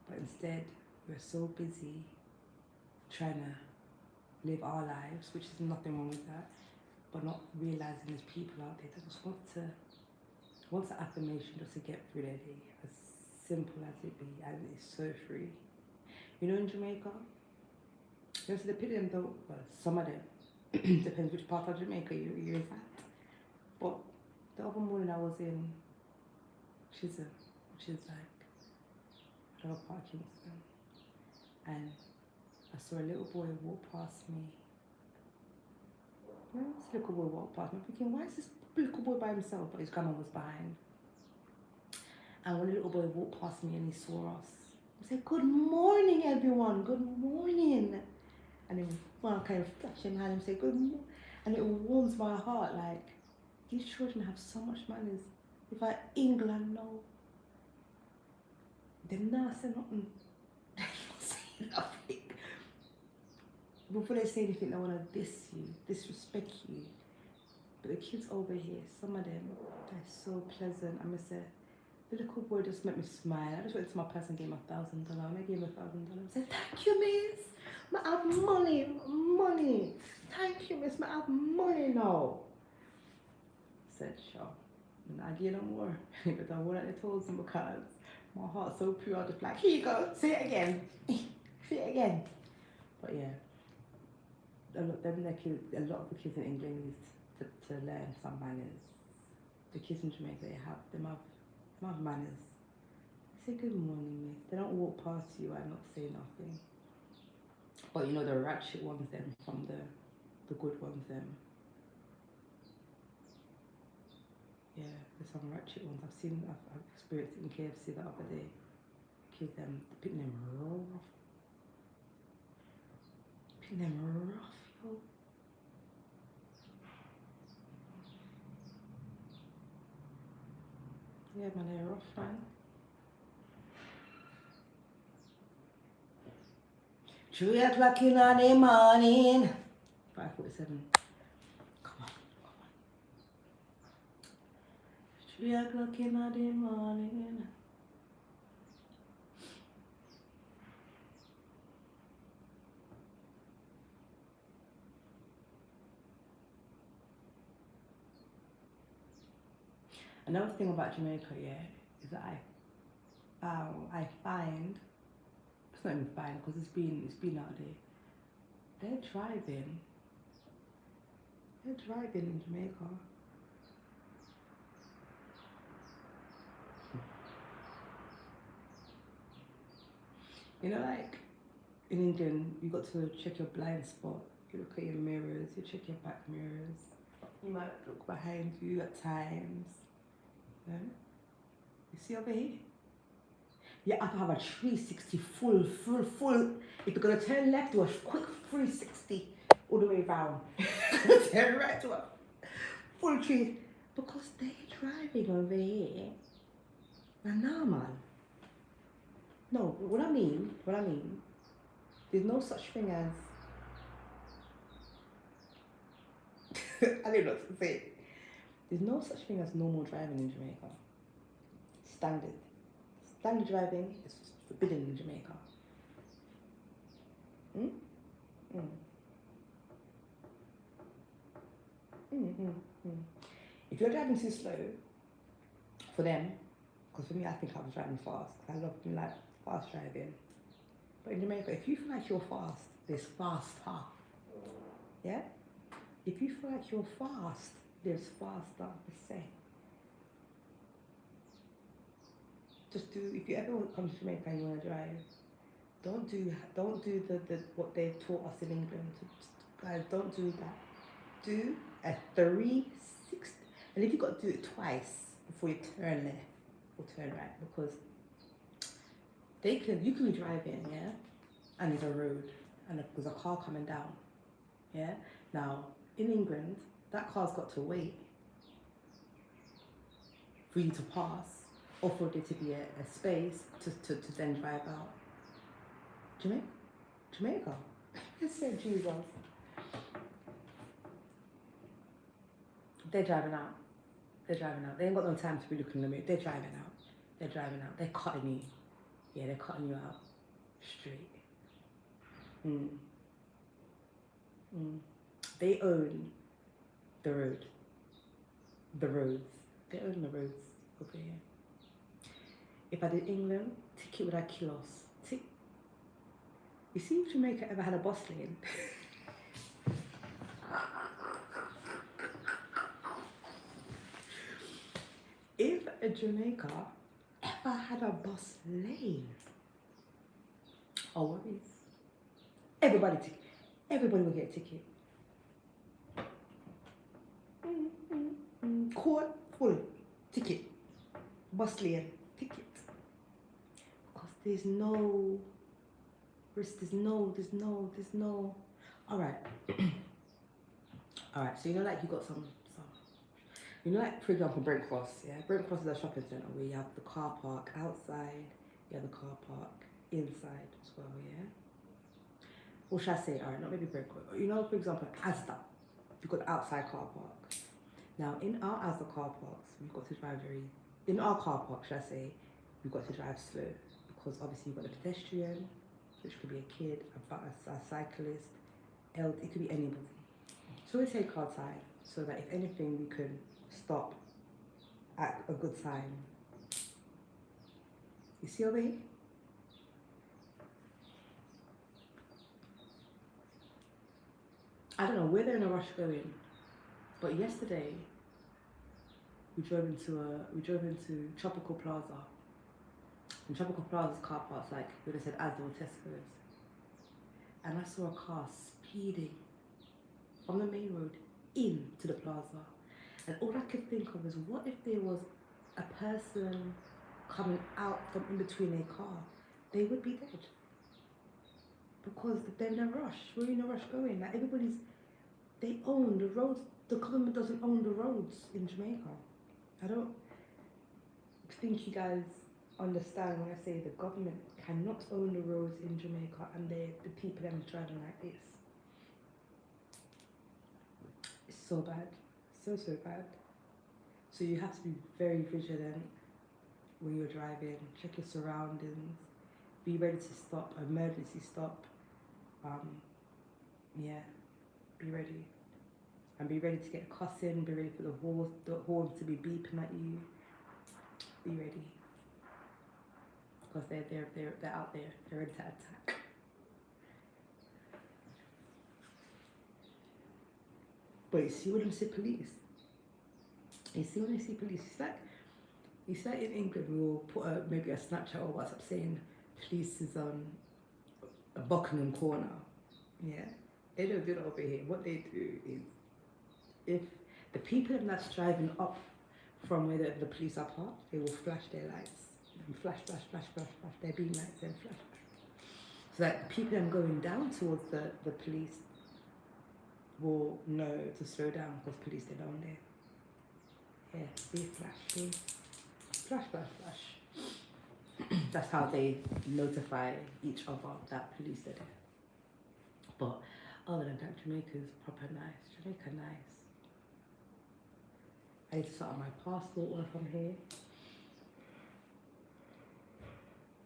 But instead, we're so busy trying to live our lives, which is nothing wrong with that, but not realizing there's people out there that just want an affirmation just to get through their day, as simple as it be, and it's so free. You know, in Jamaica, you know, so the people don't, well, some of them, depends which part of Jamaica you're at. But the other morning I was in Chisholm, which is like another part of Kingston, and I saw a little boy walk past me. Where was this little boy walk past me? I'm thinking, why is this little boy by himself? But his grandma was behind. And when the little boy walked past me and he saw us, he said, "Good morning, everyone. Good morning." And then one kind of flash him hand and say, "Good morning." And it warms my heart. Like, these children have so much manners. If I England know, they're not saying nothing. They're not saying nothing. Before they say anything, they want to diss you, disrespect you. But the kids over here, some of them, they're so pleasant. I must say, the little boy just made me smile. I just went to my purse and gave him $1,000. And I gave him $1,000. I said, "Thank you, miss. I have money. Thank you, miss. I have money now." I said, "Sure. And I get no more." But I won't let the toes in because my heart's so pure. I just like, "Here you go. Say it again." Say it again. But yeah. A lot of the kids in England need to learn some manners. The kids in Jamaica, they have manners. They say good morning, miss. They don't walk past you and not say nothing. But you know the ratchet ones them from the good ones them. Yeah, there's some ratchet ones. I've experienced it in KFC the other day. Kids picking them rough. Picking them rough, yo. Yeah, man, they're rough, man. 3 o'clock in the morning. 5:47. Come on. 3 o'clock in the morning. Another thing about Jamaica, yeah, is that I find, it's not even fine because it's been out there. They're driving in Jamaica. You know, like in England, you got to check your blind spot. You look at your mirrors, you check your back mirrors. You might look behind you at times. Yeah? You see over here? You have to have a 360 full. If you're gonna turn left, do a quick 360 all the way round. Turn right to a full tree. Because they're driving over here. They're normal. No, what I mean, there's no such thing as I don't know what to say. There's no such thing as normal driving in Jamaica. Standard. Standard driving is forbidden in Jamaica. If you're driving too slow, for them, because for me, I think I was driving fast. I love like fast driving. But in Jamaica, if you feel like you're fast, there's faster. Yeah? If you feel like you're fast, there's faster. Let's say. Just do, if you ever come to Jamaica and you want to drive, don't do the what they taught us in England. Guys, don't do that. Do a 360, and if you got to do it twice before you turn left or turn right, because you can be driving, yeah, and there's a road and there's a car coming down, yeah. Now in England, that car's got to wait. for you to pass, or for there to be a space to then drive out. Jamaica. I said Jesus. They're driving out. They're driving out. They ain't got no time to be looking at me. They're driving out. They're driving out. They're cutting you. Yeah, they're cutting you out. Straight. They own the road. The roads. They own the roads over here. If I did England, ticket would have kilos. You see if Jamaica ever had a bus lane? If Jamaica ever had a bus lane, oh worries. Everybody will get a ticket. Court full ticket. Bus lane ticket. Because there's no. Alright. Alright, so you know, like, you got some, you know, like, for example, Brent Cross, yeah? Brent Cross is a shopping centre where you have the car park outside, you have the car park inside as well, yeah? Or should I say, alright, not maybe Brent Cross, you know, for example, Asda, you've got the outside car park. Now, in our Asda car parks, we've got to drive in our car park, should I say, we've got to drive slow, because obviously you've got the pedestrian, which could be a kid, a cyclist, it could be anybody. So we take our time so that if anything we can stop at a good time. You see over here? I don't know where they're in a rush going, but yesterday we drove into Tropical Plaza. In Tropical Plaza's car parks, like where they said Asda or Tesco's. And I saw a car speeding from the main road into the plaza. And all I could think of is, what if there was a person coming out from in between a car? They would be dead. Because they're in a rush. We're in a rush going. Like, they own the roads. The government doesn't own the roads in Jamaica. I don't think you guys understand when I say the government cannot own the roads in Jamaica, and the people them driving like this. It's so bad, so bad. So you have to be very vigilant when you're driving. Check your surroundings. Be ready to stop, emergency stop. Yeah, be ready. And be ready to get cussing. Be ready for the horn to be beeping at you. Be ready. Because they're out there. They're ready to attack. But you see when they see police? You see when they see police? It's like in England we'll put maybe a Snapchat or WhatsApp saying police is a Buckingham corner. Yeah? They don't do that over here. What they do is, if the people that's driving up from where the police are parked, they will flash their lights. Flash, their beam lights, then flash. So that the people that are going down towards the police will know to slow down, because police are down there. Yeah, they flash, flash. That's how they notify each other that police are there. But other than that, Jamaica's proper nice. Jamaica nice. I need to sort out my passport while I'm here.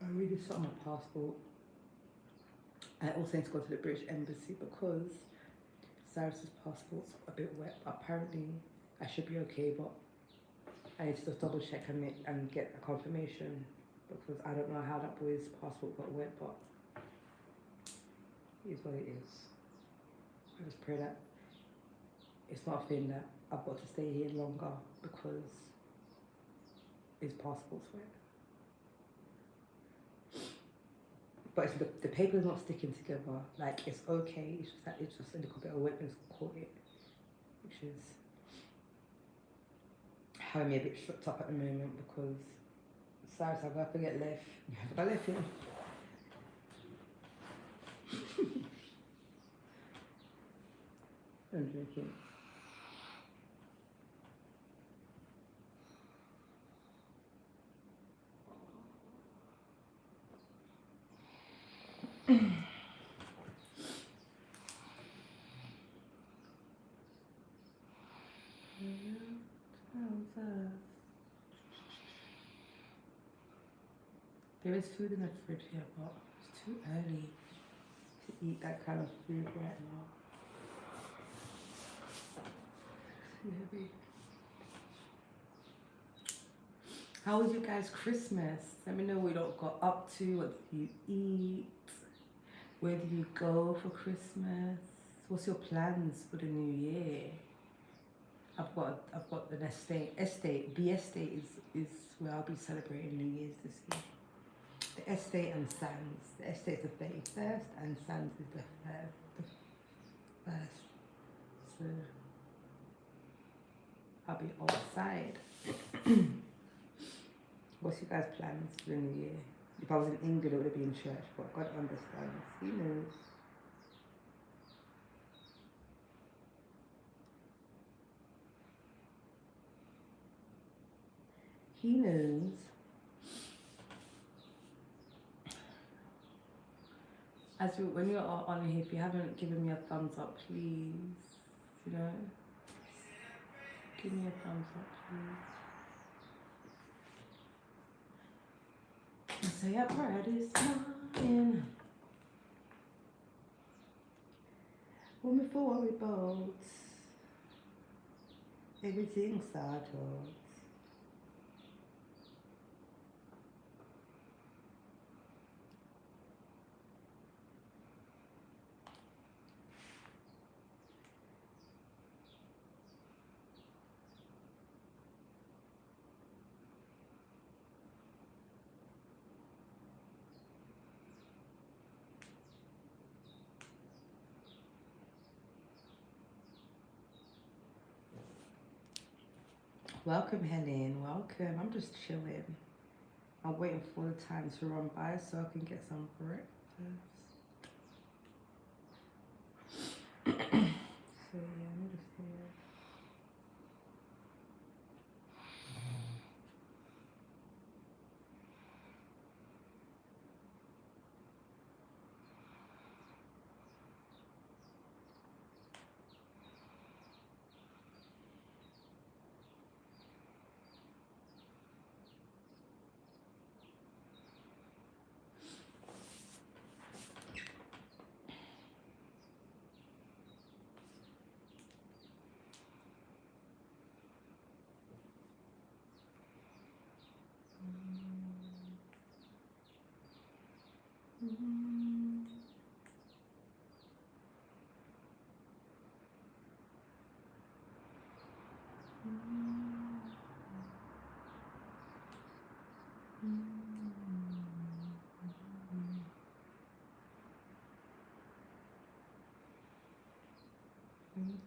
I really sort my passport. I also need to go to the British Embassy because Cyrus's passport's a bit wet. Apparently, I should be okay, but I need to just double check and get a confirmation, because I don't know how that boy's passport got wet, but it is what it is. I just pray that it's not a thing that I've got to stay here longer because his passport's wet. But it's the paper's not sticking together. Like, it's okay. It's just that it's just a little bit of wetness caught it, which is having me a bit shook up at the moment, because Cyrus, I'm gonna forget left. I left him. I'm joking. serve? There is food in the fridge here, but it's too early to eat that kind of food right now. Maybe. How was your guys' Christmas? Let me know what you lot got up to. What did you eat? Where did you go for Christmas? What's your plans for the new year? I've got an estate. The estate is where I'll be celebrating New Year's this year. The estate and Sands. The estate is the 31st and Sands is the first. So I'll be outside. What's your guys' plans for the new year? If I was in England, it would have been church, but God understands. He knows. He knows. When you're on here, if you haven't given me a thumbs up, please, you know, give me a thumbs up, please. I say a prayer this morning. When we for worry about everything settled. Welcome, Helen. Welcome. I'm just chilling. I'm waiting for the time to run by so I can get some breakfast. So yeah, I'm just here.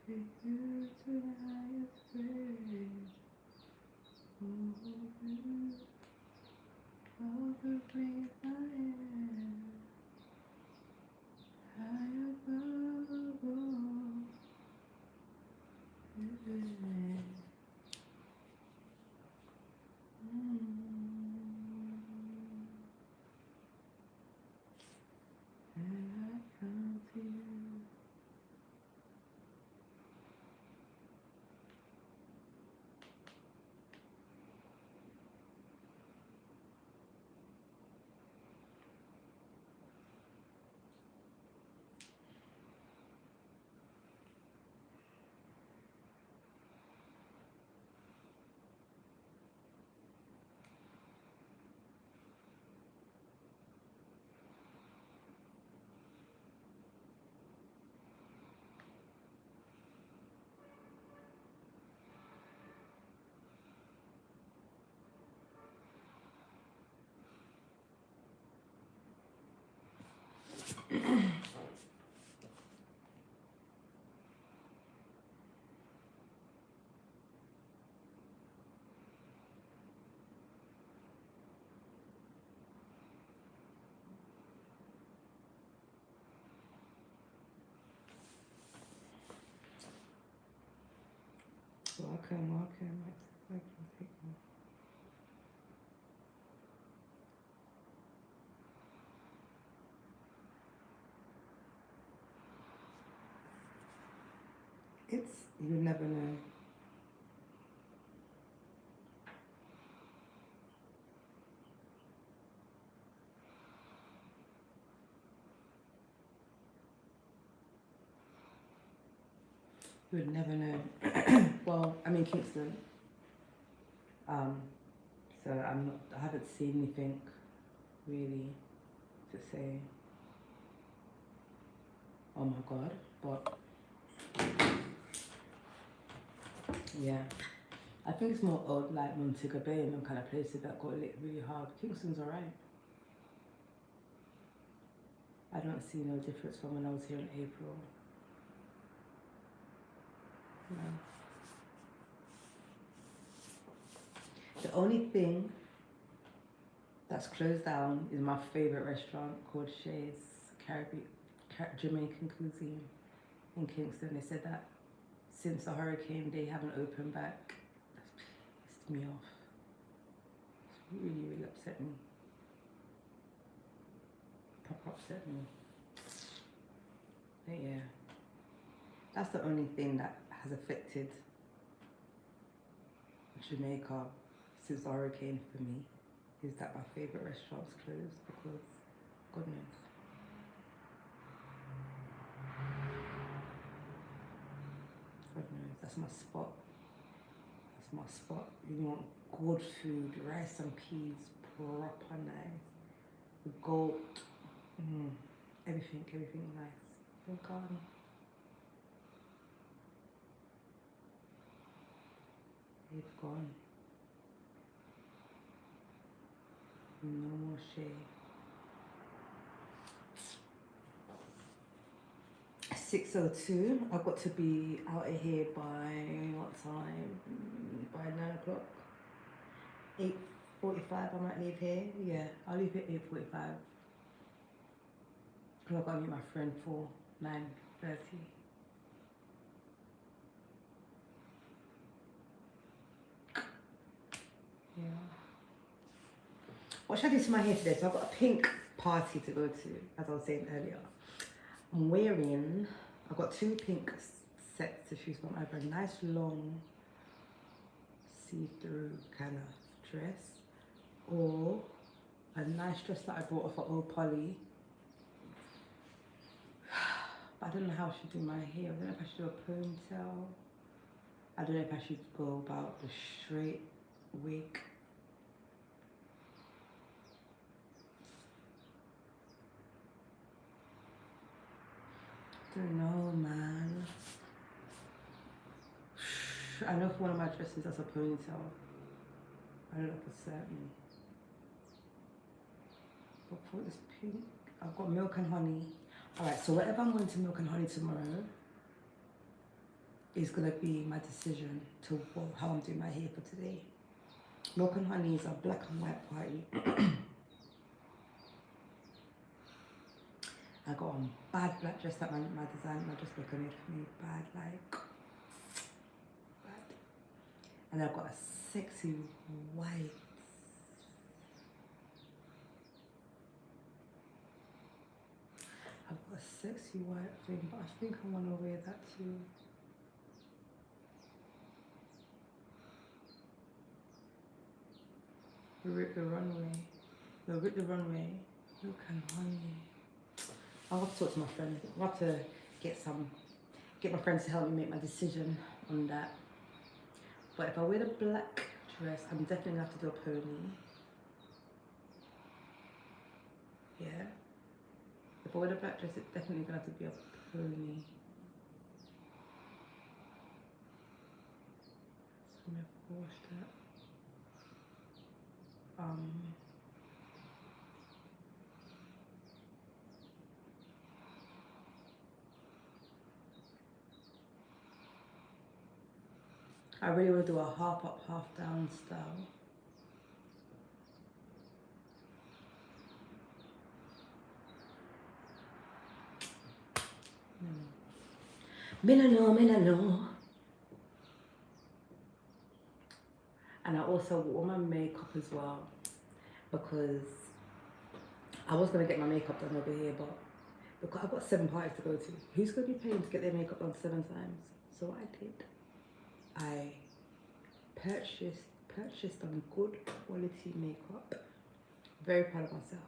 Take you to the highest place. All the place I am, high above all. And I come to you. Welcome. You never know. You would never know. Well, I'm in Kingston, so I haven't seen anything really to say, oh my god, but yeah. I think it's more old, like Montego Bay and them kind of places that got lit really hard. Kingston's alright. I don't see no difference from when I was here in April. No. The only thing that's closed down is my favourite restaurant called Shay's Jamaican Cuisine in Kingston. They said that since the hurricane they haven't opened back. That's pissed me off. It's really, really upset me. Proper upset me. But yeah, that's the only thing that has affected Jamaica since the hurricane for me, is that my favourite restaurant's closed because God knows. God knows. That's my spot. That's my spot. You want good food, rice and peas, proper nice. The goat, everything nice. They're gone. They've gone. No more Shay. 6:02. I've got to be out of here by what time? By 9 o'clock. 8:45. I might leave here. Yeah, I'll leave at 8:45. Because I've got to meet my friend for 9:30. Yeah. What should I do to my hair today? So I've got a pink party to go to, as I was saying earlier. I've got two pink sets to choose from. Either a nice long see-through kind of dress, or a nice dress that I bought off of Old Polly. But I don't know how I should do my hair. I don't know if I should do a ponytail. I don't know if I should go about the straight wig. I don't know, man. I know for one of my dresses that's a ponytail. I don't know for certain. But for this pink, I've got Milk and Honey. Alright, so whatever I'm going to Milk and Honey tomorrow is going to be my decision to how I'm doing my hair for today. Milk and Honey is a black and white party. I got a bad black dress that my dress maker made for me. Bad. And I've got a sexy white. I've got a sexy white thing, but I think I want to wear that too. Rip the Runway. Rip the Runway. Milk and Honey. I'll have to talk to my friend. I'll have to get my friends to help me make my decision on that. But if I wear the black dress, I'm definitely gonna have to do a pony. Yeah. If I wear the black dress, it's definitely gonna have to be a pony. So I'm gonna wash that. I really want to do a half up, half down style. Me no know. And I also want my makeup as well, because I was going to get my makeup done over here, but because I've got 7 parties to go to, who's going to be paying to get their makeup done 7 times? So what I did, I purchased some good quality makeup. Very proud of myself.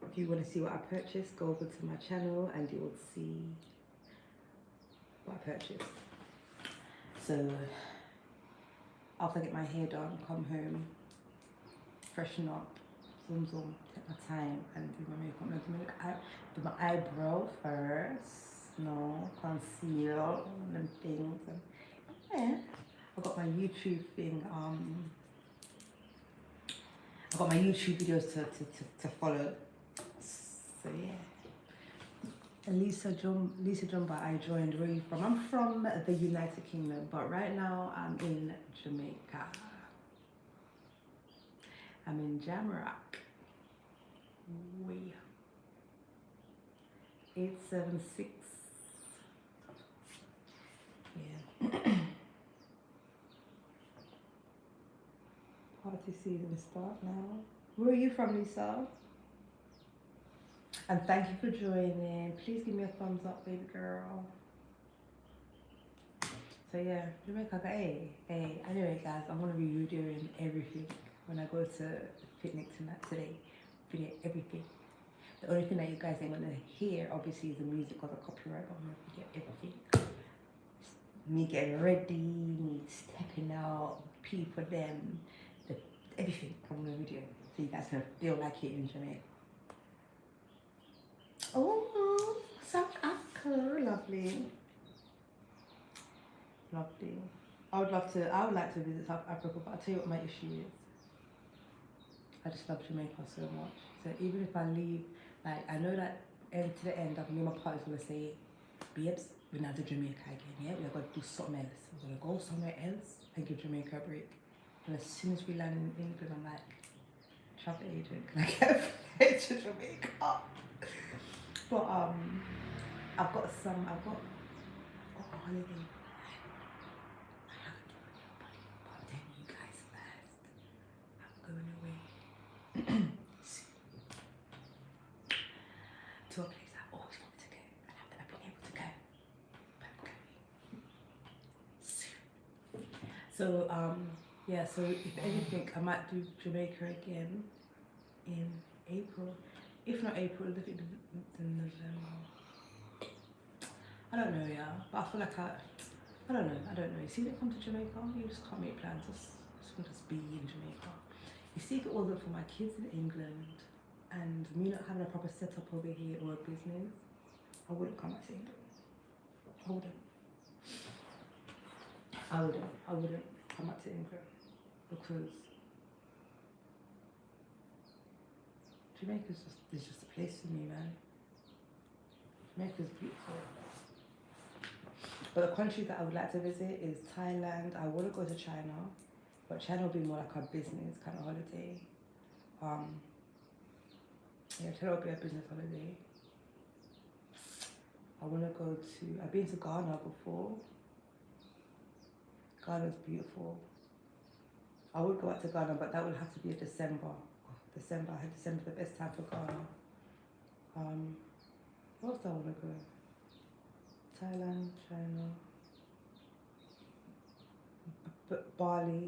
If you want to see what I purchased, go over to my channel and you will see what I purchased. So after I get my hair done, come home, freshen up, zoom, take my time and do my makeup. I'm gonna do my eyebrow first, conceal and things. And yeah, I got my YouTube thing. I got my YouTube videos to follow. So yeah. And Lisa Jumba, I joined. Where are you from? I'm from the United Kingdom, but right now I'm in Jamaica. I'm in Jamrock. 876. Yeah. Party season start now. Where are you from, Lisa? And thank you for joining. Please give me a thumbs up, baby girl. So yeah, Jamaica, hey. Anyway, guys, I'm gonna be videoing everything when I go to the picnic tonight, today. Video everything. The only thing that you guys ain't gonna hear, obviously, is the music or the copyright. I'm gonna video everything. Me getting ready, me stepping out, people, them, everything. I'm gonna video. So you guys gonna feel like it in Jamaica. Oh, South Africa, lovely. Lovely. I would like to visit South Africa, but I'll tell you what my issue is. I just love Jamaica so much. So even if I leave, like, I know that end to the end, I can hear my partner's gonna say, babes, we're not to Jamaica again, yeah? We're gonna do something else. We're gonna go somewhere else and give Jamaica a break. And as soon as we land in England, I'm like, travel agent, can I get a flight to Jamaica? But I've got a holiday. But I'm telling you guys first, I'm going away to a place I always wanted to go, and I've never been able to go. But I'm going soon. So yeah. So if anything, I might do Jamaica again in April. If not April, if it's November. I don't know, yeah. But I feel like I don't know. You see, when it comes to Jamaica, you just can't make plans. Just want to be in Jamaica. You see, if it wasn't for my kids in England and me not having a proper setup over here or a business, I wouldn't come back to England. I wouldn't come back to England because Jamaica's just a place for me, man. Jamaica's beautiful. But the country that I would like to visit is Thailand. I want to go to China, but China will be more like a business kind of holiday. Yeah, China will be a business holiday. I want to go to, I've been to Ghana before. Ghana's beautiful. I would go out to Ghana, but that would have to be in December. December the best time for Ghana. Where else do I want to go? Thailand, China, Bali.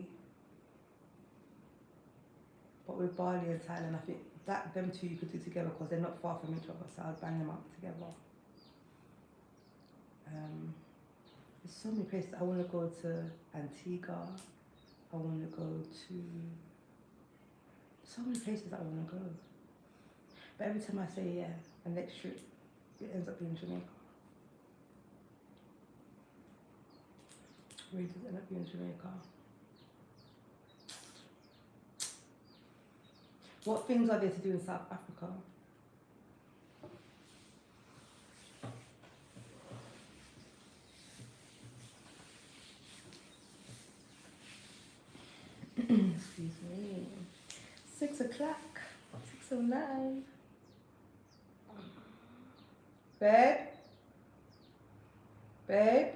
But with Bali and Thailand, I think that them two you could do together because they're not far from each other, so I'd bang them up together. There's so many places. I want to go to Antigua. I want to go to so many places that I want to go. But every time I say yeah, the next trip, it ends up being Jamaica. Where does it end up being Jamaica? What things are there to do in South Africa? Excuse me. 6 o'clock. 6:09. Babe?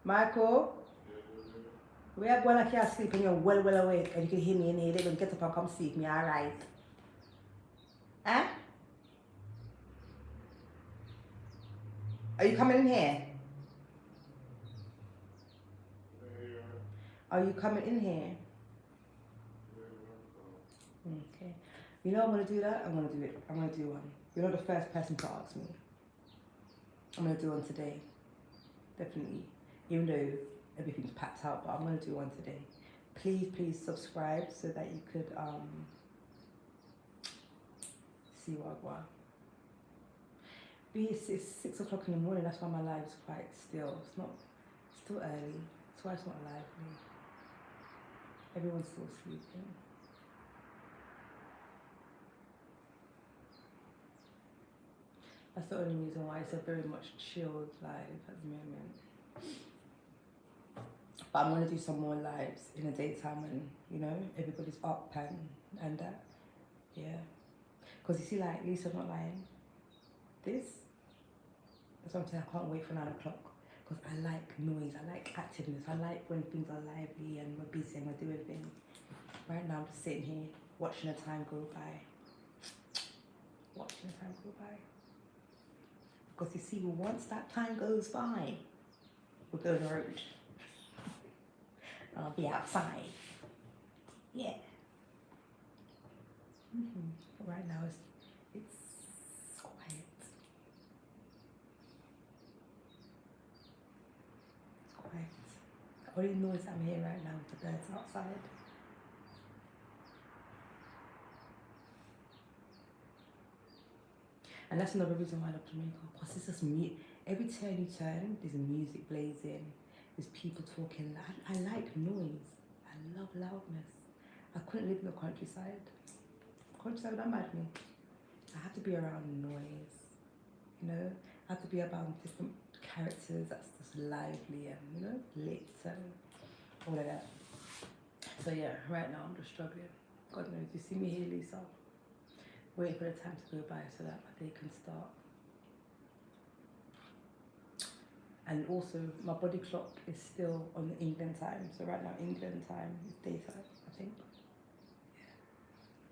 Michael? We are going to can't sleep and you're well awake and you can hear me in here. They will get up and come see me, alright? Huh? Are you coming in here? Are you coming in here? Okay. You know I'm going to do that? I'm going to do it. I'm going to do one. You're not the first person to ask me. I'm going to do one today. Definitely. even though everything's packed out, but I'm gonna do one today. Please subscribe so that you could see what I want. It's 6 o'clock in the morning, that's why my live is quite still. It's still early. That's why it's not lively. Everyone's still sleeping. That's the only reason why it's a very much chilled live at the moment. But I'm gonna do some more lives in the daytime when, you know, everybody's up and that. Yeah. Because you see, like, Lisa's not lying. This, that's what I'm saying, I can't wait for 9 o'clock. Because I like noise, I like activeness, I like when things are lively and we're busy and we're doing things. Right now I'm just sitting here watching the time go by. Watching the time go by. Because you see, once that time goes by, we'll go on the road. I'll be outside. Yeah. Right now it's quiet. It's quiet. The only noise I'm hearing right now is the birds outside. And that's another reason why I love Jamaica, because it's just every turn you turn, there's music blazing, there's people talking. I like noise. I love loudness. I couldn't live in the countryside. Countryside don't mind me. I have to be around noise, you know? I have to be around different characters that's just lively and, you know, lit and all of that. So yeah, right now I'm just struggling. God knows, you see me here, Lisa, waiting for the time to go by so that my day can start. And also, my body clock is still on the England time. So right now, England time is daytime, I think. Yeah,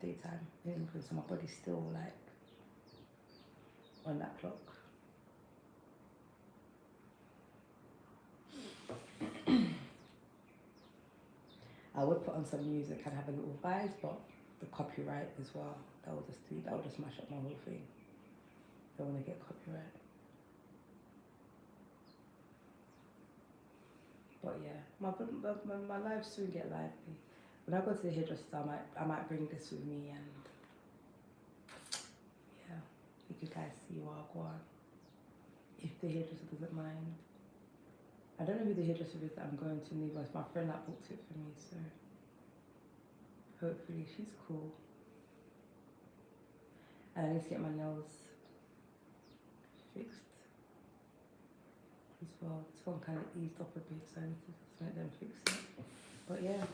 daytime in England. So my body's still like on that clock. I would put on some music and have a little vibe, but the copyright as well. That will just mash up my whole thing. Don't want to get copyright. But yeah, my lives soon get lively. When I go to the hairdresser, I might bring this with me, and yeah, you can guys see what I go on. If the hairdresser doesn't mind. I don't know who the hairdresser is that I'm going to neither. It's my friend that booked it for me, so hopefully she's cool. And I need to get my nails fixed as well. This one kind of eased off a bit, so I need to just let them fix it. But yeah.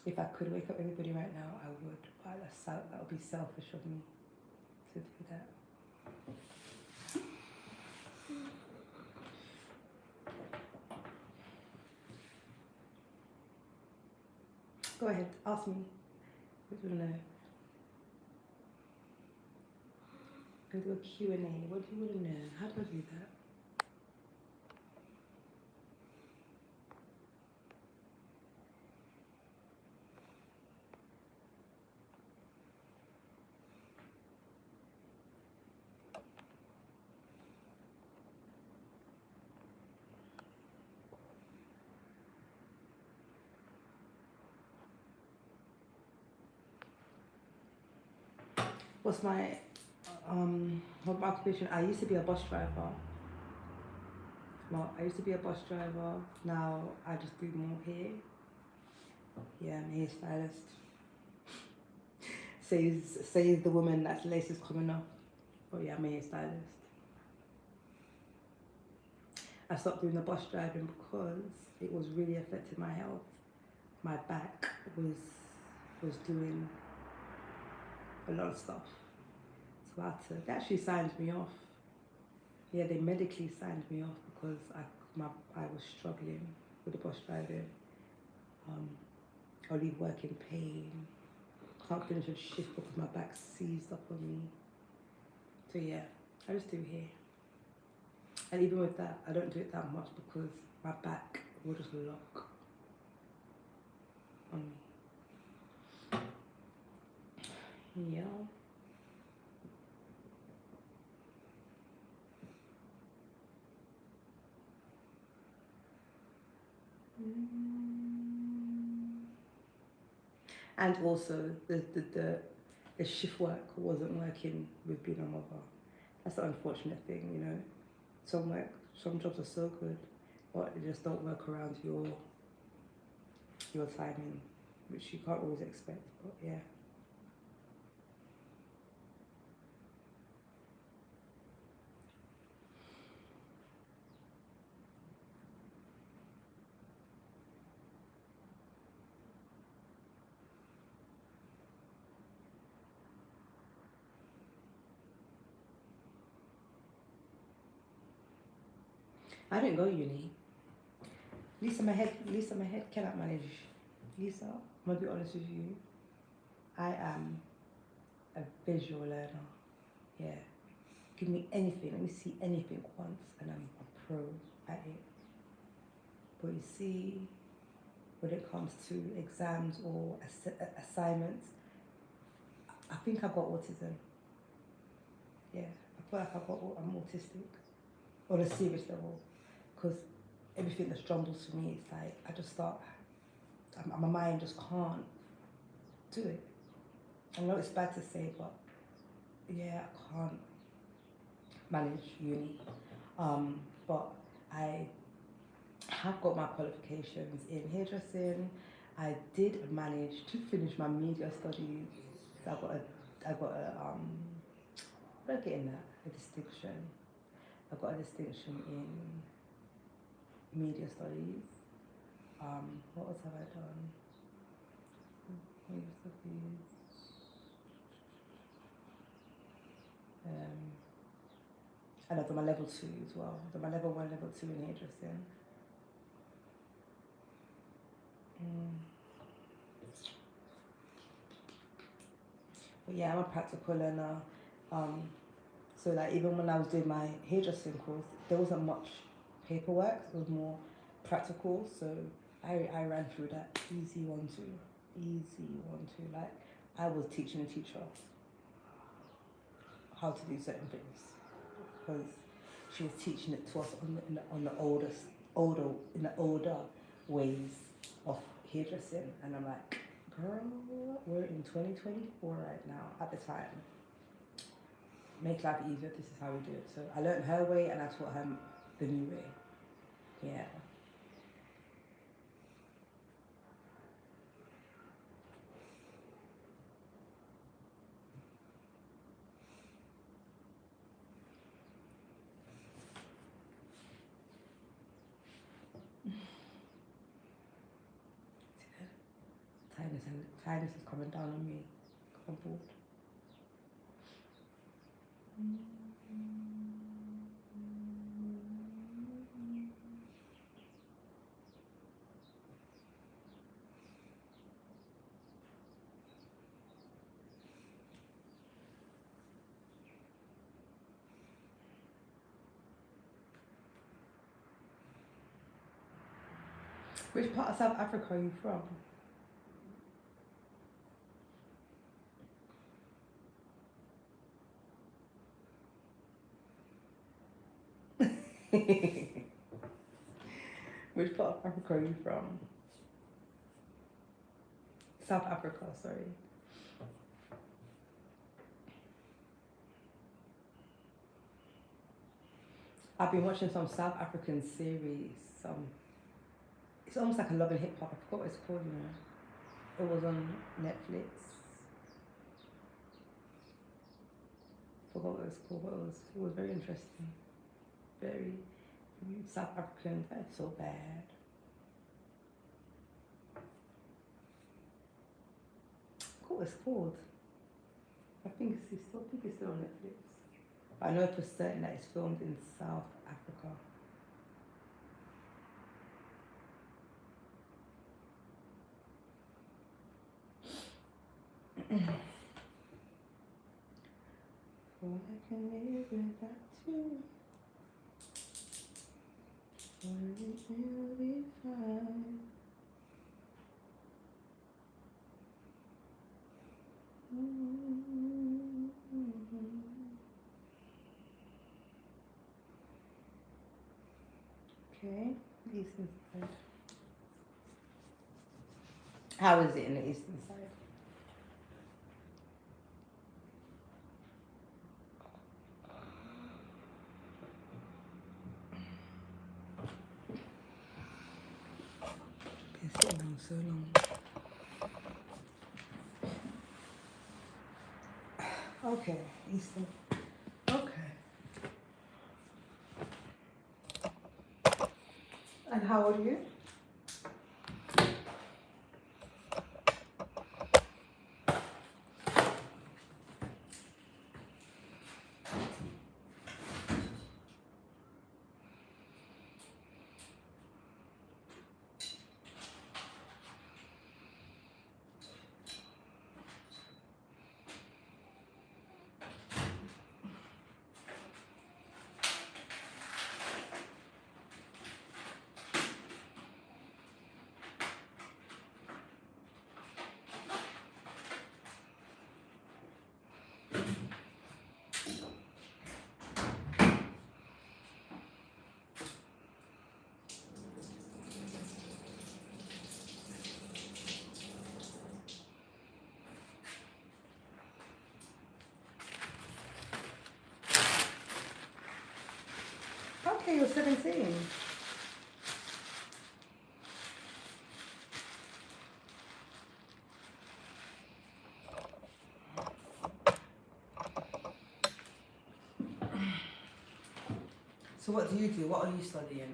If I could wake up everybody right now, I would. But that would be selfish of me to do that. Go ahead, ask me. What do you want to know? Go do a Q&A. What do you want to know? How do I do that? What's my occupation? I used to be a bus driver. Well, I used to be a bus driver. Now I just do more hair. Yeah, I'm a hairstylist. Says the woman that's lace is coming off. But yeah, I'm a hairstylist. I stopped doing the bus driving because it was really affecting my health. My back was doing a lot of stuff. So they actually signed me off. Yeah, they medically signed me off because I was struggling with the bus driving. I'll leave work in pain. Can't finish a shift because my back seized up on me. So yeah, I just do hair. And even with that, I don't do it that much because my back will just lock on me. Yeah. And also the shift work wasn't working with being a mother. That's the unfortunate thing, you know. Some jobs are so good, but they just don't work around your timing, which you can't always expect. But yeah. I didn't go uni. Lisa, my head cannot manage. Lisa, I'm gonna be honest with you. I am a visual learner. Yeah. Give me anything, let me see anything once, and I'm a pro at it. But you see, when it comes to exams or assignments, I think I've got autism. Yeah, I feel like I'm autistic on a serious level, because everything that's jumbles for me, it's like I just start, my mind just can't do it. I know it's bad to say, but yeah, I can't manage uni. But I have got my qualifications in hairdressing. I did manage to finish my media studies. So I got a what did I get in that? A distinction. I got a distinction in media studies. What else have I done? Media studies. And I've done my level 2 as well. I've done my level 1, level 2 in hairdressing. But yeah, I'm a practical learner. So like even when I was doing my hairdressing course, there wasn't much paperwork. It was more practical. So I ran through that easy 1-2, easy 1-2. Like I was teaching a teacher how to do certain things because she was teaching it to us on the older ways of hairdressing, and I'm like, girl, we're in 2024 right now. At the time, make life easier. This is how we do it. So I learned her way, and I taught her the new way. Yeah. Tiredness is coming down on me. I'm bored. Which part of South Africa are you from? Which part of Africa are you from? South Africa, sorry. I've been watching some South African series. It's almost like a Love and Hip Hop. I forgot what it's called, you know. It was on Netflix. Forgot what it was called, but it was very interesting. Very South African. That's so bad. What was it called? I think it's still on Netflix. But I know for certain that it's filmed in South Africa. Oh, I can live without you. Everything will be fine. Mm-hmm. Okay, eastern side. How is it in the eastern side? Been sitting on so long. Okay, eastern. Okay. And how old are you? Okay, you're 17. So what do you do? What are you studying?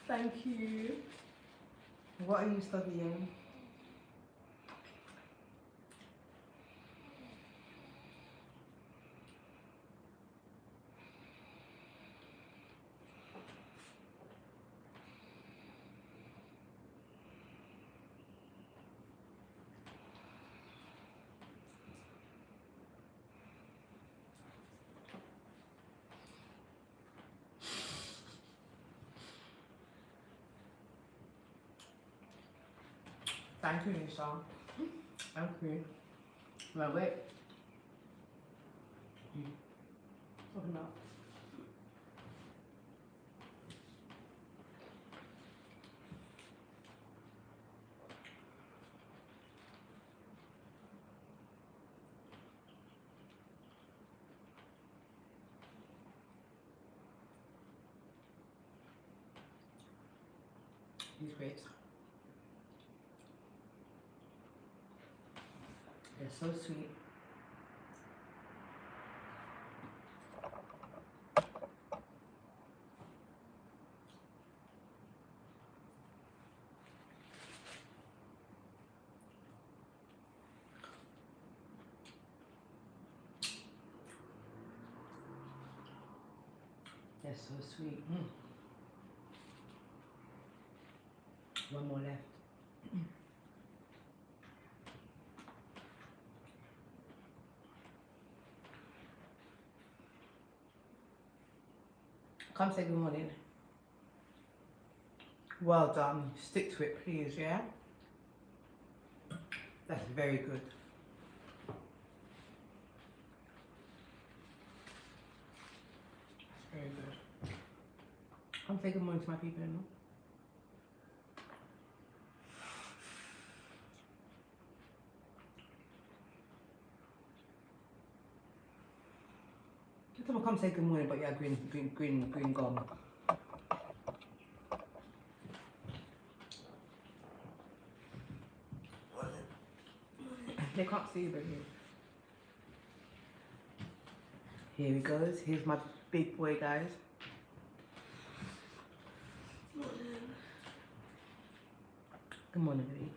Thank you. What are you studying? Thank you, Lisa. Thank you. Right, wait. Open up. These grapes. They're so sweet. They're so sweet. One more left. Come say good morning. Well done. Stick to it, please, yeah? That's very good. That's very good. Come say good morning to my people, you know? Just someone come say good morning, but yeah, green gum. They can't see you, but here he goes. Here's my big boy, guys. Good morning, baby.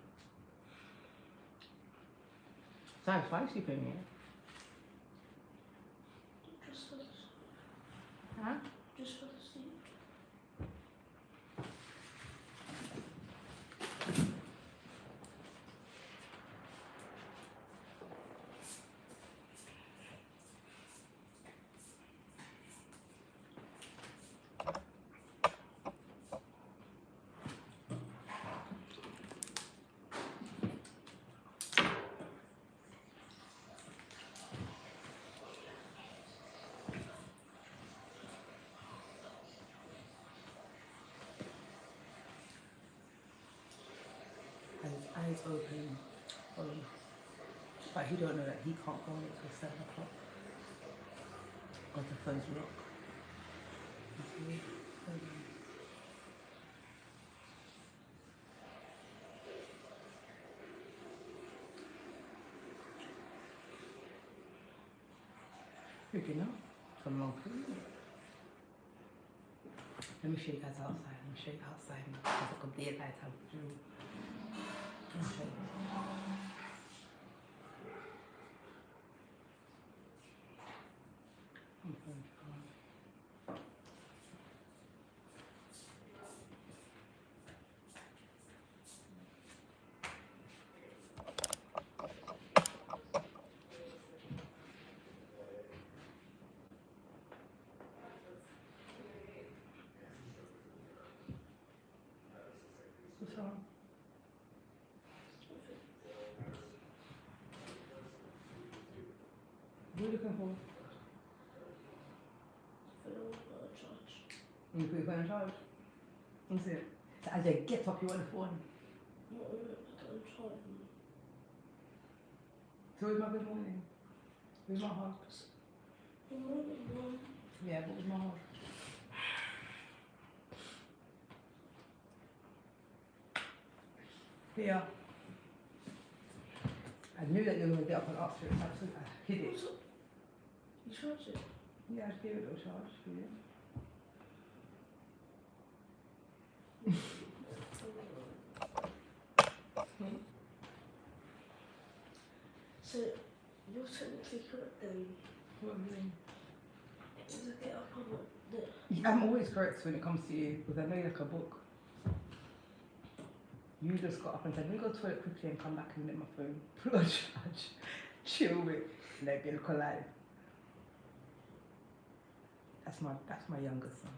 Sounds spicy for me. Just for the, Huh? just for the seat. open. But he don't know that he can't go on it till 7 o'clock. Because the phone's locked. You see? Freaking out. Some long food. Let me show you guys outside. Let me show you outside now. Because I could daylight out. Let me show you. What's wrong? What are you looking for? You put your phone in charge? What's it? So as you get up, you want the phone. So where's my good morning? Where's my hug? Yeah, what was my hug? Yeah. I knew that you were going to get up and ask for it, so I hid it. You charge it? Yeah, I just gave it a little charge for you. So, you're technically correct then. What do you mean? Is it get up on it? I'm always correct when it comes to you, because I know you're like a book. You just got up and said, let me go to the toilet quickly and come back and let my phone put on charge. Chill with like a collide. That's my youngest son.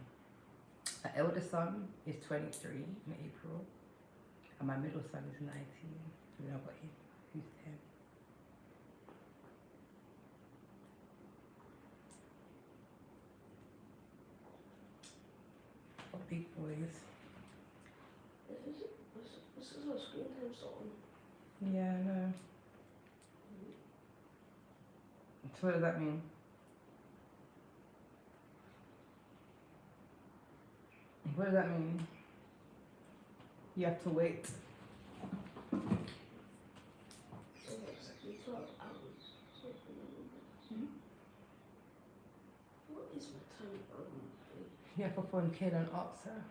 My eldest son is 23 in April. And my middle son is 19. And then I've got him, who's 10. Got big boys. This is a screen time song. Yeah, I know. So what does that mean? What does that mean? You have to wait. So exactly 12 hours. What is my time? You have to phone Kayla and ask her.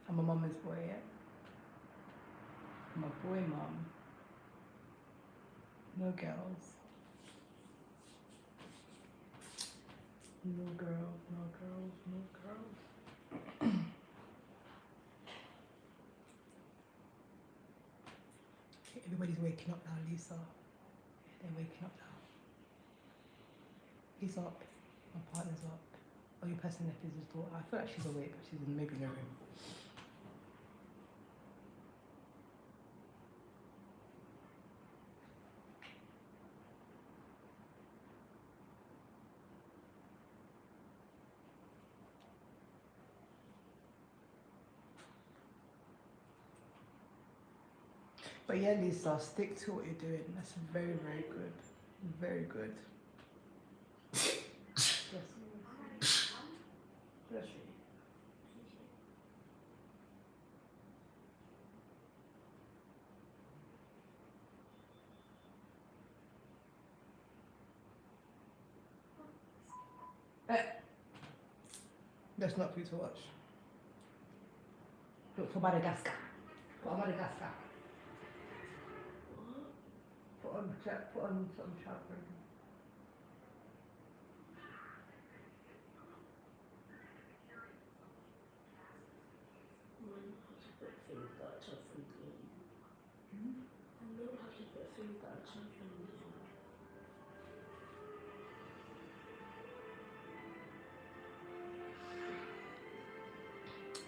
I'm a mama's boy, yeah? I'm a boy mom. No girls. No girls, no girls, no girls. Okay, everybody's waking up now, Lisa. They're waking up now. He's up. My partner's up. Oh, your person left is his daughter. I feel like she's awake, but she's maybe in the room. But yeah, Lisa, stick to what you're doing. That's very, very good. Very good. Bless you. Bless you. That's not for you to watch. Look for Madagascar. Put Madagascar. Put on some chat for him.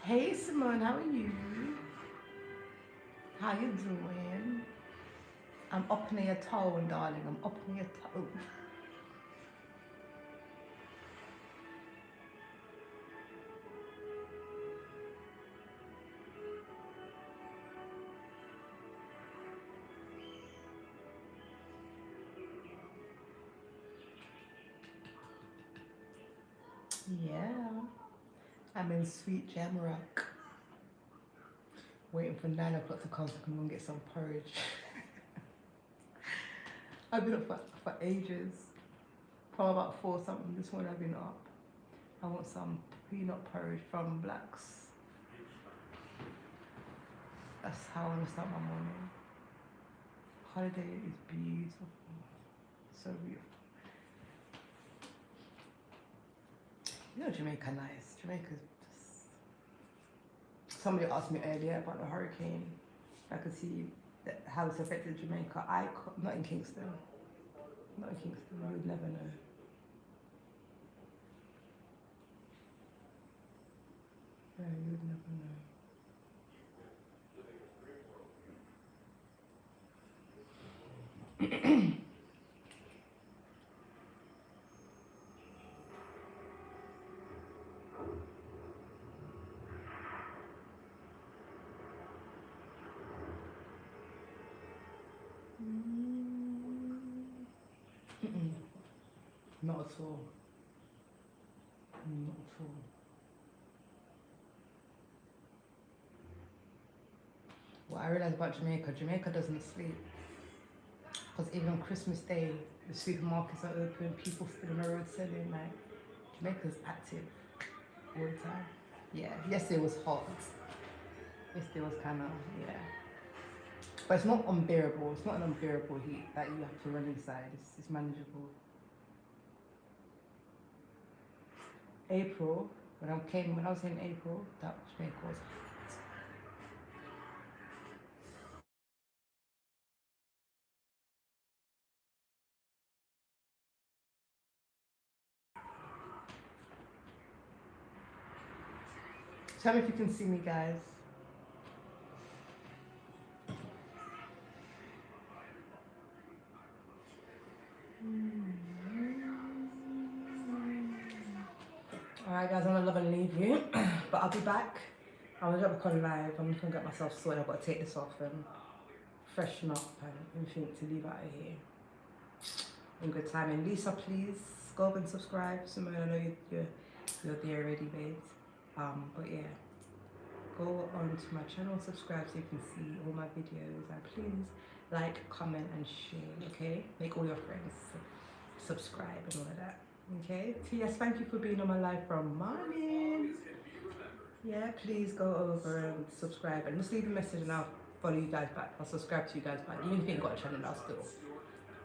Hey Simone, how are you? How you doing? I'm up near your toe, darling. I'm up near your toe. Yeah. I'm in Sweet Jamrock. Waiting for 9 o'clock to come so I can go and get some porridge. I've been up for ages. From about 4 something this morning I've been up. I want some peanut porridge from Blacks. That's how I want to start my morning. Holiday is beautiful. So beautiful. You know Jamaica nice. Jamaica's just... Somebody asked me earlier about the hurricane. I could see how it's affected Jamaica. Not in Kingston. Not in Kingston. You would never know. Yeah, you would never know. Not at all. Not at all. What I realised about Jamaica, Jamaica doesn't sleep. Because even on Christmas Day, the supermarkets are open, people still on the road selling. Like, Jamaica's active all the time. Yeah, yesterday was hot. Yesterday was kind of, yeah. But it's not unbearable. It's not an unbearable heat that you have to run inside. It's manageable. April, when I was in April, that Jamaica was hot. Tell me if you can see me, guys. Alright guys, I'm gonna love and leave you, but I'll be back. I'm gonna jump back on live. I'm just gonna get myself sorted. I've got to take this off and freshen up and everything to leave out of here in good time. And Lisa, please go up and subscribe. Simone, I know you're there already, babes. But yeah, go on to my channel, subscribe so you can see all my videos, and please like, comment, and share. Okay, make all your friends subscribe and all of that. Okay, yes, thank you for being on my live from morning. Yeah, please go over and subscribe and just leave a message and I'll follow you guys back. I'll subscribe to you guys back. Even if you ain't got a channel, I'll still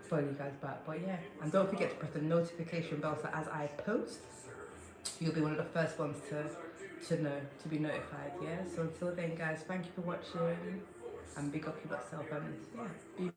follow you guys back. But yeah, and don't forget to press the notification bell so as I post, you'll be one of the first ones to know, to be notified. Yeah, so until then guys, thank you for watching and big up yourself and yeah, be